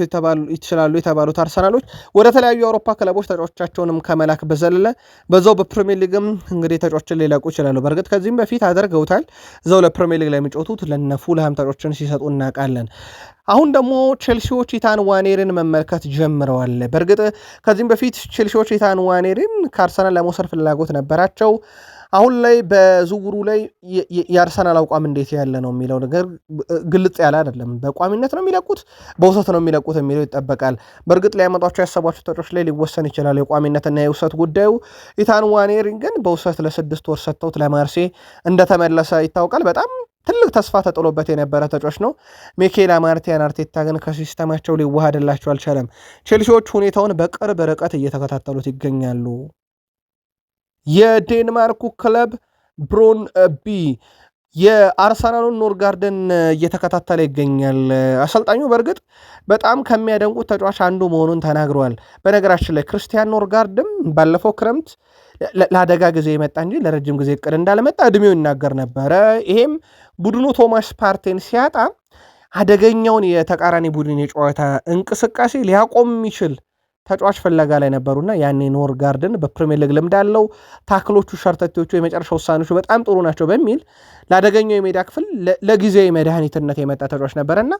ይችላሉ የተባሉት አርሰናሎች ወደ ተለያዩ የአውሮፓ ክለቦች ተጫዋቾቻቸውንም ከመላክ በዘለለ በዛው በፕሪሚየር ሊግም እንግዲህ ተጫዋቾችን ሊለቁ ይችላሉ። በእርግጥ ከዚህም በፊት አደርገውታል። እዛው ለፕሪሚየር ሊግ ላይ የሚጫወቱት ለነፉልሃም ተጫዋቾችን ሲሰጡ እናውቃለን። አሁን ደግሞ ቼልሲዎች ኢታን ዋኔርን መመልከት ጀምረዋል። በእርግጥ ከዚህም በፊት ቼልሲዎች ኢታን ዋኔርን ከአርሰናል ለመውሰድ ፍላጎት ነበራቸው። አሁን ላይ በዝውውሩ ላይ የአርሰናል አቋም እንዴት ያለ ነው የሚለው ነገር ግልጽ ያለ አይደለም። በቋሚነት ነው የሚለቁት፣ በውሰት ነው የሚለቁት የሚለው ይጠበቃል። በእርግጥ ሊያመጧቸው ያሰቧቸው ተጫዋቾች ላይ ሊወሰን ይችላል የቋሚነትና የውሰት ጉዳዩ። ኢታን ዋኔርን ግን በውሰት ለ6 ወር ሰጥተውት ለማርሴ እንደተመለሰ ይታወቃል። በጣም ትልቅ ተስፋ ተጥሎበት የነበረ ተጫዋች ነው። ሚኬል አርቴታ ግን ከሲስተማቸው ሊዋሃድላቸው አልቻለም። ቼልሲዎች ሁኔታውን በቅርብ ርቀት እየተከታተሉት ይገኛሉ። የዴንማርኩ ክለብ ብሮንቢ የአርሰናሉን ኖርጋርደን እየተከታተለ ይገኛል። አሰልጣኙ በእርግጥ በጣም ከሚያደንቁት ተጫዋች አንዱ መሆኑን ተናግረዋል። በነገራችን ላይ ክርስቲያን ኖርጋርድም ባለፈው ክረምት ለአደጋ ጊዜ የመጣ እንጂ ለረጅም ጊዜ እቅድ እንዳለመጣ እድሜው ይናገር ነበረ። ይሄም ቡድኑ ቶማስ ፓርቴን ሲያጣ አደገኛውን የተቃራኒ ቡድን የጨዋታ እንቅስቃሴ ሊያቆም የሚችል ተጫዋች ፍለጋ ላይ ነበሩና ያኔ ኖርጋርድን በፕሪሚየር ሊግ ልምድ አለው፣ ታክሎቹ፣ ሸርተቴዎቹ፣ የመጨረሻ ውሳኔዎቹ በጣም ጥሩ ናቸው በሚል ለአደገኛው የሜዳ ክፍል ለጊዜያዊ መድኃኒትነት የመጣ ተጫዋች ነበረና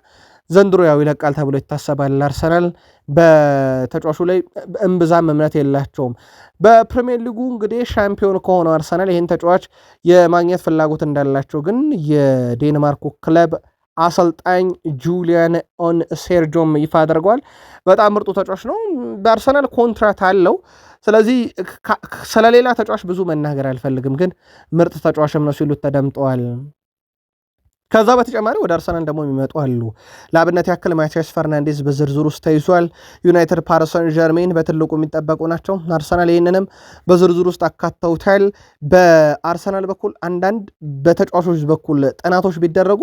ዘንድሮ ያው ይለቃል ተብሎ ይታሰባል። አርሰናል በተጫዋቹ ላይ እምብዛም እምነት የላቸውም። በፕሪሚየር ሊጉ እንግዲህ ሻምፒዮን ከሆነው አርሰናል ይህን ተጫዋች የማግኘት ፍላጎት እንዳላቸው ግን የዴንማርኩ ክለብ አሰልጣኝ ጁሊያን ኦን ሴርጆም ይፋ አድርገዋል። በጣም ምርጡ ተጫዋች ነው። በአርሰናል ኮንትራት አለው። ስለዚህ ስለሌላ ተጫዋች ብዙ መናገር አልፈልግም፣ ግን ምርጥ ተጫዋችም ነው ሲሉት ተደምጠዋል። ከዛ በተጨማሪ ወደ አርሰናል ደግሞ የሚመጡ አሉ። ለአብነት ያክል ማቲያስ ፈርናንዴዝ በዝርዝር ውስጥ ተይዟል። ዩናይትድ፣ ፓሪስ ሰን ዠርሜን በትልቁ የሚጠበቁ ናቸው። አርሰናል ይህንንም በዝርዝር ውስጥ አካተውታል። በአርሰናል በኩል አንዳንድ በተጫዋቾች በኩል ጥናቶች ቢደረጉ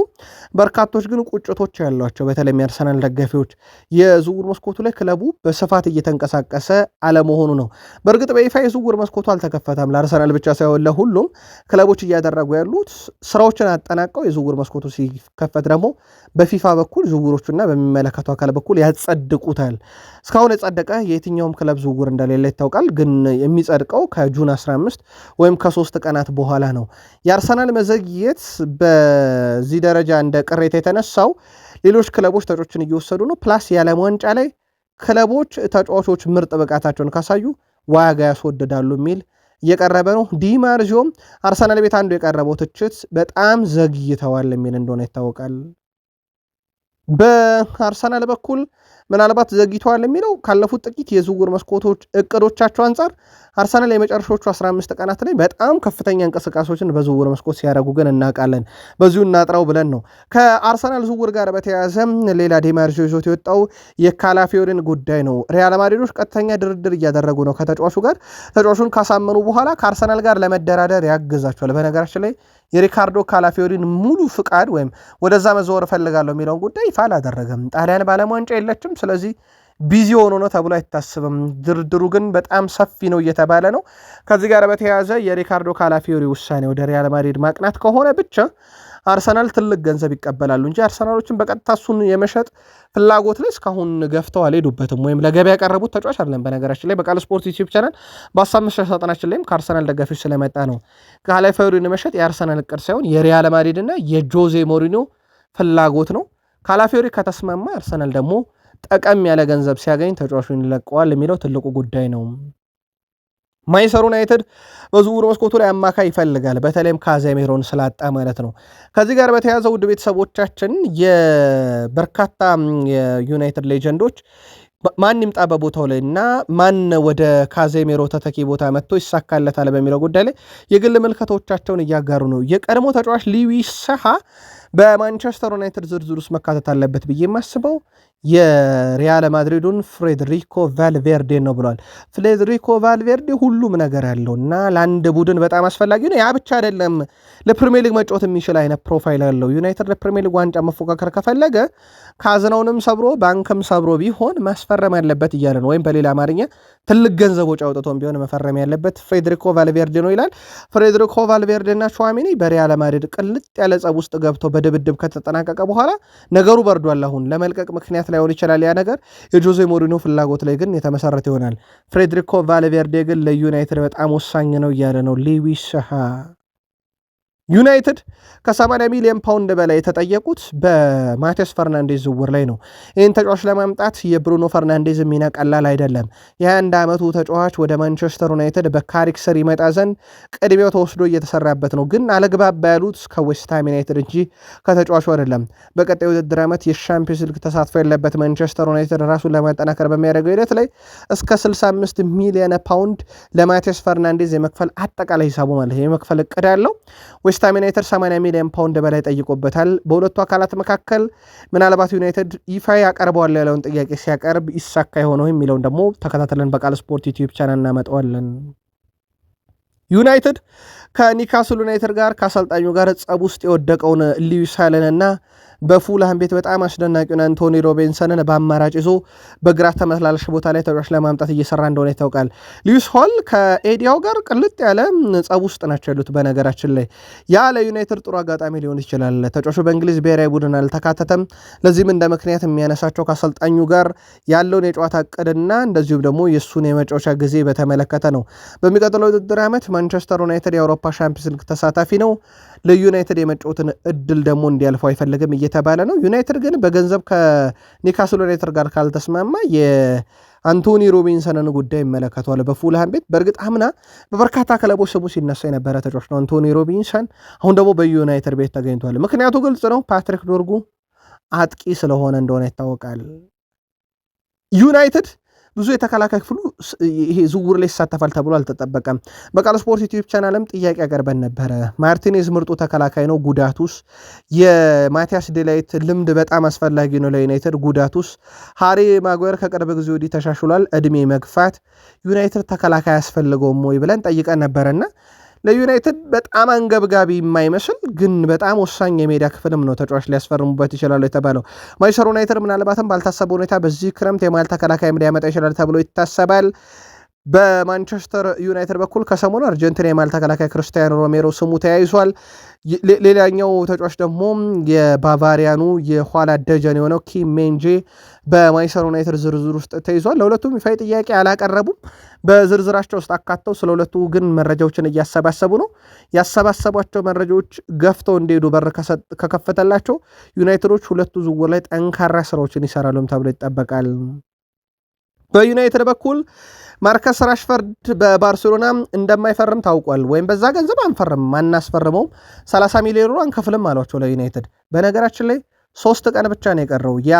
በርካቶች ግን ቁጭቶች ያሏቸው በተለይ የአርሰናል ደጋፊዎች የዝውውር መስኮቱ ላይ ክለቡ በስፋት እየተንቀሳቀሰ አለመሆኑ ነው። በእርግጥ በይፋ የዝውውር መስኮቱ አልተከፈተም። ለአርሰናል ብቻ ሳይሆን ለሁሉም ክለቦች እያደረጉ ያሉት ስራዎችን አጠናቀው የዝውውር መስኮቱ ሲከፈት ደግሞ በፊፋ በኩል ዝውውሮቹና በሚመለከተው አካል በኩል ያጸድቁታል። እስካሁን የጸደቀ የየትኛውም ክለብ ዝውውር እንደሌለ ይታወቃል። ግን የሚጸድቀው ከጁን 15 ወይም ከ3 ቀናት በኋላ ነው። የአርሰናል መዘግየት በዚህ ደረጃ እንደ ቅሬታ የተነሳው ሌሎች ክለቦች ተጫዋቾችን እየወሰዱ ነው። ፕላስ የዓለም ዋንጫ ላይ ክለቦች ተጫዋቾች ምርጥ ብቃታቸውን ካሳዩ ዋጋ ያስወድዳሉ የሚል እየቀረበ ነው። ዲማርዚዮም አርሰናል ቤት አንዱ የቀረበው ትችት በጣም ዘግይተዋል የሚል እንደሆነ ይታወቃል። በአርሰናል በኩል ምናልባት ዘግይተዋል የሚለው ካለፉት ጥቂት የዝውውር መስኮቶች እቅዶቻቸው አንጻር አርሰናል የመጨረሻዎቹ 15 ቀናት ላይ በጣም ከፍተኛ እንቅስቃሴዎችን በዝውውር መስኮት ሲያደርጉ ግን እናውቃለን። በዚሁ እናጥራው ብለን ነው። ከአርሰናል ዝውውር ጋር በተያያዘ ሌላ ዲማርዥ ይዞት የወጣው የካላፊዮሪን ጉዳይ ነው። ሪያል ማድሪዶች ቀጥተኛ ድርድር እያደረጉ ነው ከተጫዋቹ ጋር። ተጫዋቹን ካሳመኑ በኋላ ከአርሰናል ጋር ለመደራደር ያግዛቸዋል። በነገራችን ላይ የሪካርዶ ካላፊዮሪን ሙሉ ፍቃድ ወይም ወደዛ መዘወር እፈልጋለሁ የሚለውን ጉዳይ ይፋ አላደረገም። ጣሊያን በዓለም ዋንጫ የለችም። ስለዚህ ቢዚ ሆኖ ነው ተብሎ አይታስብም። ድርድሩ ግን በጣም ሰፊ ነው እየተባለ ነው። ከዚህ ጋር በተያያዘ የሪካርዶ ካላፊዮሪ ውሳኔ ወደ ሪያል ማድሪድ ማቅናት ከሆነ ብቻ አርሰናል ትልቅ ገንዘብ ይቀበላሉ እንጂ አርሰናሎችን በቀጥታ እሱን የመሸጥ ፍላጎት ላይ እስካሁን ገፍተው አልሄዱበትም፣ ወይም ለገበያ ያቀረቡት ተጫዋች አይደለም። በነገራችን ላይ በቃል ስፖርት ዩቲዩብ ቻናል በሀሳብ መስጫ ሳጥናችን ላይም ከአርሰናል ደጋፊዎች ስለመጣ ነው ካላፊዮሪን መሸጥ የአርሰናል እቅድ ሳይሆን የሪያል ማድሪድ እና የጆዜ ሞሪኒዮ ፍላጎት ነው። ካላፊዮሪ ከተስማማ አርሰናል ደግሞ ጠቀም ያለ ገንዘብ ሲያገኝ ተጫዋቹን ይለቀዋል የሚለው ትልቁ ጉዳይ ነው። ማንቸስተር ዩናይትድ በዝውውር መስኮቱ ላይ አማካይ ይፈልጋል፣ በተለይም ካዜሜሮን ስላጣ ማለት ነው። ከዚህ ጋር በተያያዘ ውድ ቤተሰቦቻችን የበርካታ የዩናይትድ ሌጀንዶች ማን ይምጣ በቦታው ላይ እና ማን ወደ ካዜሜሮ ተተኪ ቦታ መጥቶ ይሳካለታል በሚለው ጉዳይ ላይ የግል ምልከቶቻቸውን እያጋሩ ነው። የቀድሞ ተጫዋች ሉዊስ ሳሃ በማንቸስተር ዩናይትድ ዝርዝር ውስጥ መካተት አለበት ብዬ የማስበው የሪያል ማድሪዱን ፍሬድሪኮ ቫልቬርዴ ነው ብሏል። ፍሬድሪኮ ቫልቬርዴ ሁሉም ነገር ያለው እና ለአንድ ቡድን በጣም አስፈላጊ ነው። ያ ብቻ አይደለም፣ ለፕሪሚየር ሊግ መጫወት የሚችል አይነት ፕሮፋይል ያለው ዩናይትድ ለፕሪሚየር ሊግ ዋንጫ መፎካከር ከፈለገ ካዝናውንም ሰብሮ ባንክም ሰብሮ ቢሆን ማስፈረም ያለበት እያለ ነው። ወይም በሌላ አማርኛ ትልቅ ገንዘብ ወጪ አውጥቶም ቢሆን መፈረም ያለበት ፍሬድሪኮ ቫልቬርዴ ነው ይላል። ፍሬድሪኮ ቫልቬርዴ እና ቹዋሜኒ በሪያል ማድሪድ ቅልጥ ያለ ጸብ ውስጥ ገብቶ በድብድብ ከተጠናቀቀ በኋላ ነገሩ በርዷል። አሁን ለመልቀቅ ምክንያት ላይሆን ይችላል ያ ነገር የጆዜ ሞሪኖ ፍላጎት ላይ ግን የተመሰረተ ይሆናል። ፍሬድሪኮ ቫልቬርዴ ግን ለዩናይትድ በጣም ወሳኝ ነው እያለ ነው ሉዊስ ሳሃ። ዩናይትድ ከ80 ሚሊዮን ፓውንድ በላይ የተጠየቁት በማቴስ ፈርናንዴዝ ዝውውር ላይ ነው። ይህን ተጫዋች ለማምጣት የብሩኖ ፈርናንዴዝ ሚና ቀላል አይደለም። የ21 ዓመቱ ተጫዋች ወደ ማንቸስተር ዩናይትድ በካሪክ ስር ይመጣ ዘንድ ቅድሚያው ተወስዶ እየተሰራበት ነው። ግን አለግባባ ያሉት ከዌስትሃም ዩናይትድ እንጂ ከተጫዋቹ አይደለም። በቀጣይ ውድድር ዓመት የሻምፒዮንስ ሊግ ተሳትፎ ያለበት ማንቸስተር ዩናይትድ ራሱን ለማጠናከር በሚያደርገው ሂደት ላይ እስከ 65 ሚሊዮን ፓውንድ ለማቴስ ፈርናንዴዝ የመክፈል አጠቃላይ ሂሳቡ ማለት የመክፈል እቅድ ያለው ዌስትሃም ዩናይትድ 80 ሚሊዮን ፓውንድ በላይ ጠይቆበታል። በሁለቱ አካላት መካከል ምናልባት ዩናይትድ ይፋ ያቀርበዋል ያለውን ጥያቄ ሲያቀርብ ይሳካ የሆነው የሚለውን ደግሞ ተከታተለን በቃል ስፖርት ዩቲዩብ ቻናል እናመጣዋለን። ዩናይትድ ከኒካስል ዩናይትድ ጋር ከአሰልጣኙ ጋር ጸብ ውስጥ የወደቀውን ሉዊስ ሃለንና በፉልሃም ቤት በጣም አስደናቂውን አንቶኒ ሮቢንሰንን በአማራጭ ይዞ በግራ ተመላላሽ ቦታ ላይ ተጫዋች ለማምጣት እየሰራ እንደሆነ ይታወቃል። ሉዊስ ሆል ከኤዲያው ጋር ቅልጥ ያለ ጸብ ውስጥ ናቸው ያሉት። በነገራችን ላይ ያ ለዩናይትድ ጥሩ አጋጣሚ ሊሆን ይችላል። ተጫዋቹ በእንግሊዝ ብሔራዊ ቡድን አልተካተተም። ለዚህም እንደ ምክንያት የሚያነሳቸው ከአሰልጣኙ ጋር ያለውን የጨዋታ እቅድና እንደዚሁም ደግሞ የእሱን የመጫወቻ ጊዜ በተመለከተ ነው። በሚቀጥለው ውድድር ዓመት ማንቸስተር ዩናይትድ የአውሮፓ ሻምፒዮንስ ሊግ ተሳታፊ ነው። ለዩናይትድ የመጫወትን እድል ደግሞ እንዲያልፈው አይፈልግም እየተባለ ነው። ዩናይትድ ግን በገንዘብ ከኒካስል ዩናይትድ ጋር ካልተስማማ የአንቶኒ ሮቢንሰንን ጉዳይ ይመለከተዋል በፉልሃም ቤት። በእርግጥ አምና በበርካታ ክለቦች ስሙ ሲነሳ የነበረ ተጫዋች ነው አንቶኒ ሮቢንሰን። አሁን ደግሞ በዩናይትድ ቤት ተገኝቷል። ምክንያቱ ግልጽ ነው። ፓትሪክ ዶርጉ አጥቂ ስለሆነ እንደሆነ ይታወቃል። ዩናይትድ ብዙ የተከላካይ ክፍሉ ይሄ ዝውውር ላይ ይሳተፋል ተብሎ አልተጠበቀም። በቃል ስፖርት ዩቲዩብ ቻናልም ጥያቄ ያቀርበን ነበረ። ማርቲኔዝ ምርጡ ተከላካይ ነው፣ ጉዳቱስ? የማቲያስ ዴላይት ልምድ በጣም አስፈላጊ ነው ለዩናይትድ፣ ጉዳቱስ? ሃሪ ማጓየር ከቅርብ ጊዜ ወዲህ ተሻሽሏል፣ እድሜ መግፋት፣ ዩናይትድ ተከላካይ ያስፈልገውም ወይ ብለን ጠይቀን ነበረና ለዩናይትድ በጣም አንገብጋቢ የማይመስል ግን በጣም ወሳኝ የሜዳ ክፍልም ነው ተጫዋች ሊያስፈርሙበት ይችላሉ የተባለው። ማንቸስተር ዩናይትድ ምናልባትም ባልታሰበ ሁኔታ በዚህ ክረምት የመሃል ተከላካይ ሊያመጣ ይችላል ተብሎ ይታሰባል። በማንቸስተር ዩናይትድ በኩል ከሰሞኑ አርጀንቲና የመሃል ተከላካይ ክርስቲያኖ ሮሜሮ ስሙ ተያይዟል። ሌላኛው ተጫዋች ደግሞ የባቫሪያኑ የኋላ ደጀን የሆነው ኪም ሜንጄ በማንቸስተር ዩናይትድ ዝርዝር ውስጥ ተይዟል። ለሁለቱም ይፋዊ ጥያቄ አላቀረቡም። በዝርዝራቸው ውስጥ አካተው ስለ ሁለቱ ግን መረጃዎችን እያሰባሰቡ ነው። ያሰባሰቧቸው መረጃዎች ገፍተው እንዲሄዱ በር ከከፈተላቸው ዩናይትዶች ሁለቱ ዝውውር ላይ ጠንካራ ስራዎችን ይሰራሉም ተብሎ ይጠበቃል። በዩናይትድ በኩል ማርከስ ራሽፈርድ በባርሴሎና እንደማይፈርም ታውቋል። ወይም በዛ ገንዘብ አንፈርም አናስፈርመውም 30 ሚሊዮን ዩሮ አንከፍልም አሏቸው ለዩናይትድ። በነገራችን ላይ 3 ቀን ብቻ ነው የቀረው ያ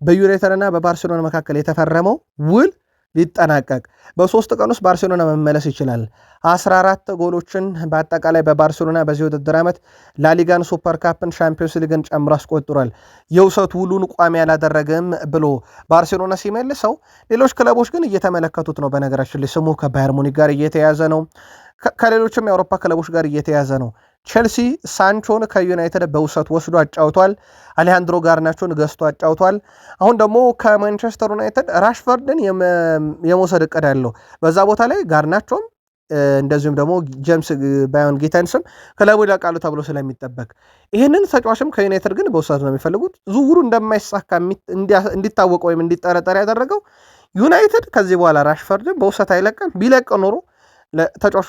በዩናይትድ እና በባርሴሎና መካከል የተፈረመው ውል ሊጠናቀቅ በ3 ቀን ውስጥ ባርሴሎና መመለስ ይችላል። 14 ጎሎችን በአጠቃላይ በባርሴሎና በዚህ ውድድር ዓመት ላሊጋን፣ ሱፐር ካፕን፣ ሻምፒዮንስ ሊግን ጨምሮ አስቆጥሯል። የውሰት ውሉን ቋሚ ያላደረገም ብሎ ባርሴሎና ሲመልሰው፣ ሌሎች ክለቦች ግን እየተመለከቱት ነው። በነገራችን ላይ ስሙ ከባየር ሙኒክ ጋር እየተያዘ ነው። ከሌሎችም የአውሮፓ ክለቦች ጋር እየተያዘ ነው። ቼልሲ ሳንቾን ከዩናይትድ በውሰት ወስዶ አጫውቷል። አሌሃንድሮ ጋርናቾን ገዝቶ አጫውቷል። አሁን ደግሞ ከማንቸስተር ዩናይትድ ራሽፈርድን የመውሰድ እቅድ አለው። በዛ ቦታ ላይ ጋርናቾም እንደዚሁም ደግሞ ጄምስ ባዮን ጊተንስም ክለቡ ይለቃሉ ተብሎ ስለሚጠበቅ ይህንን ተጫዋችም ከዩናይትድ ግን በውሰት ነው የሚፈልጉት። ዝውውሩ እንደማይሳካ እንዲታወቅ ወይም እንዲጠረጠር ያደረገው ዩናይትድ ከዚህ በኋላ ራሽፈርድን በውሰት አይለቅም። ቢለቅ ኖሮ ተጫዋቹ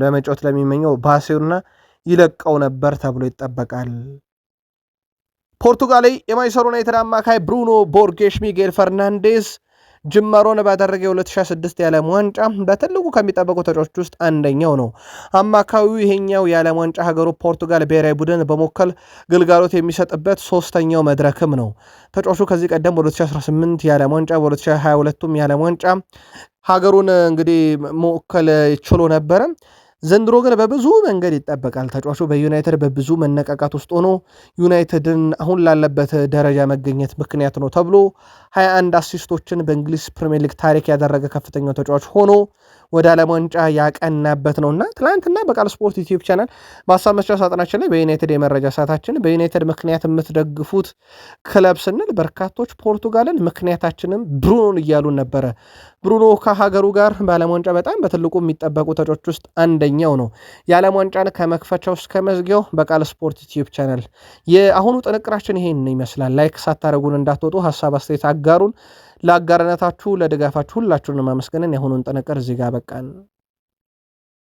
ለመጫወት ለሚመኘው ባርሴሎና ይለቀው ነበር ተብሎ ይጠበቃል። ፖርቱጋል የማንቸስተር ዩናይትድ አማካይ ብሩኖ ቦርጌሽ ሚጌል ፈርናንዴዝ ጅማሮን ባደረገ የ2026 የዓለም ዋንጫ በትልቁ ከሚጠበቁ ተጫዋቾች ውስጥ አንደኛው ነው። አማካዩ ይሄኛው የዓለም ዋንጫ ሀገሩ ፖርቱጋል ብሔራዊ ቡድን በመወከል ግልጋሎት የሚሰጥበት 3ኛው መድረክም ነው። ተጫዋቹ ከዚህ ቀደም በ2018 የዓለም ዋንጫ በ2022 የዓለም ዋንጫ ሀገሩን እንግዲህ መወከል ችሎ ነበረ። ዘንድሮ ግን በብዙ መንገድ ይጠበቃል። ተጫዋቹ በዩናይትድ በብዙ መነቃቃት ውስጥ ሆኖ ዩናይትድን አሁን ላለበት ደረጃ መገኘት ምክንያት ነው ተብሎ 21 አሲስቶችን በእንግሊዝ ፕሪሚየር ሊግ ታሪክ ያደረገ ከፍተኛው ተጫዋች ሆኖ ወደ ዓለም ዋንጫ ያቀናበት ነውና ትላንትና በቃል ስፖርት ዩቲዩብ ቻናል በሀሳብ መስጫ ሳጥናችን ላይ በዩናይትድ የመረጃ ሰዓታችን በዩናይትድ ምክንያት የምትደግፉት ክለብ ስንል በርካቶች ፖርቱጋልን ምክንያታችንም ብሩኖን እያሉን ነበረ። ብሩኖ ከሀገሩ ጋር በዓለም ዋንጫ በጣም በትልቁ የሚጠበቁ ተጫዋቾች ውስጥ አንደኛው ነው። የዓለም ዋንጫን ከመክፈቻው እስከ መዝጊያው በቃል ስፖርት ዩቲዩብ ቻናል የአሁኑ ጥንቅራችን ይሄን ይመስላል። ላይክ ሳታደርጉን እንዳትወጡ፣ ሀሳብ አስተያየት አጋሩን። ለአጋርነታችሁ ለድጋፋችሁ ሁላችሁንም አመስገንን። የአሁኑን ጥንቅር እዚህ ጋር በቃን።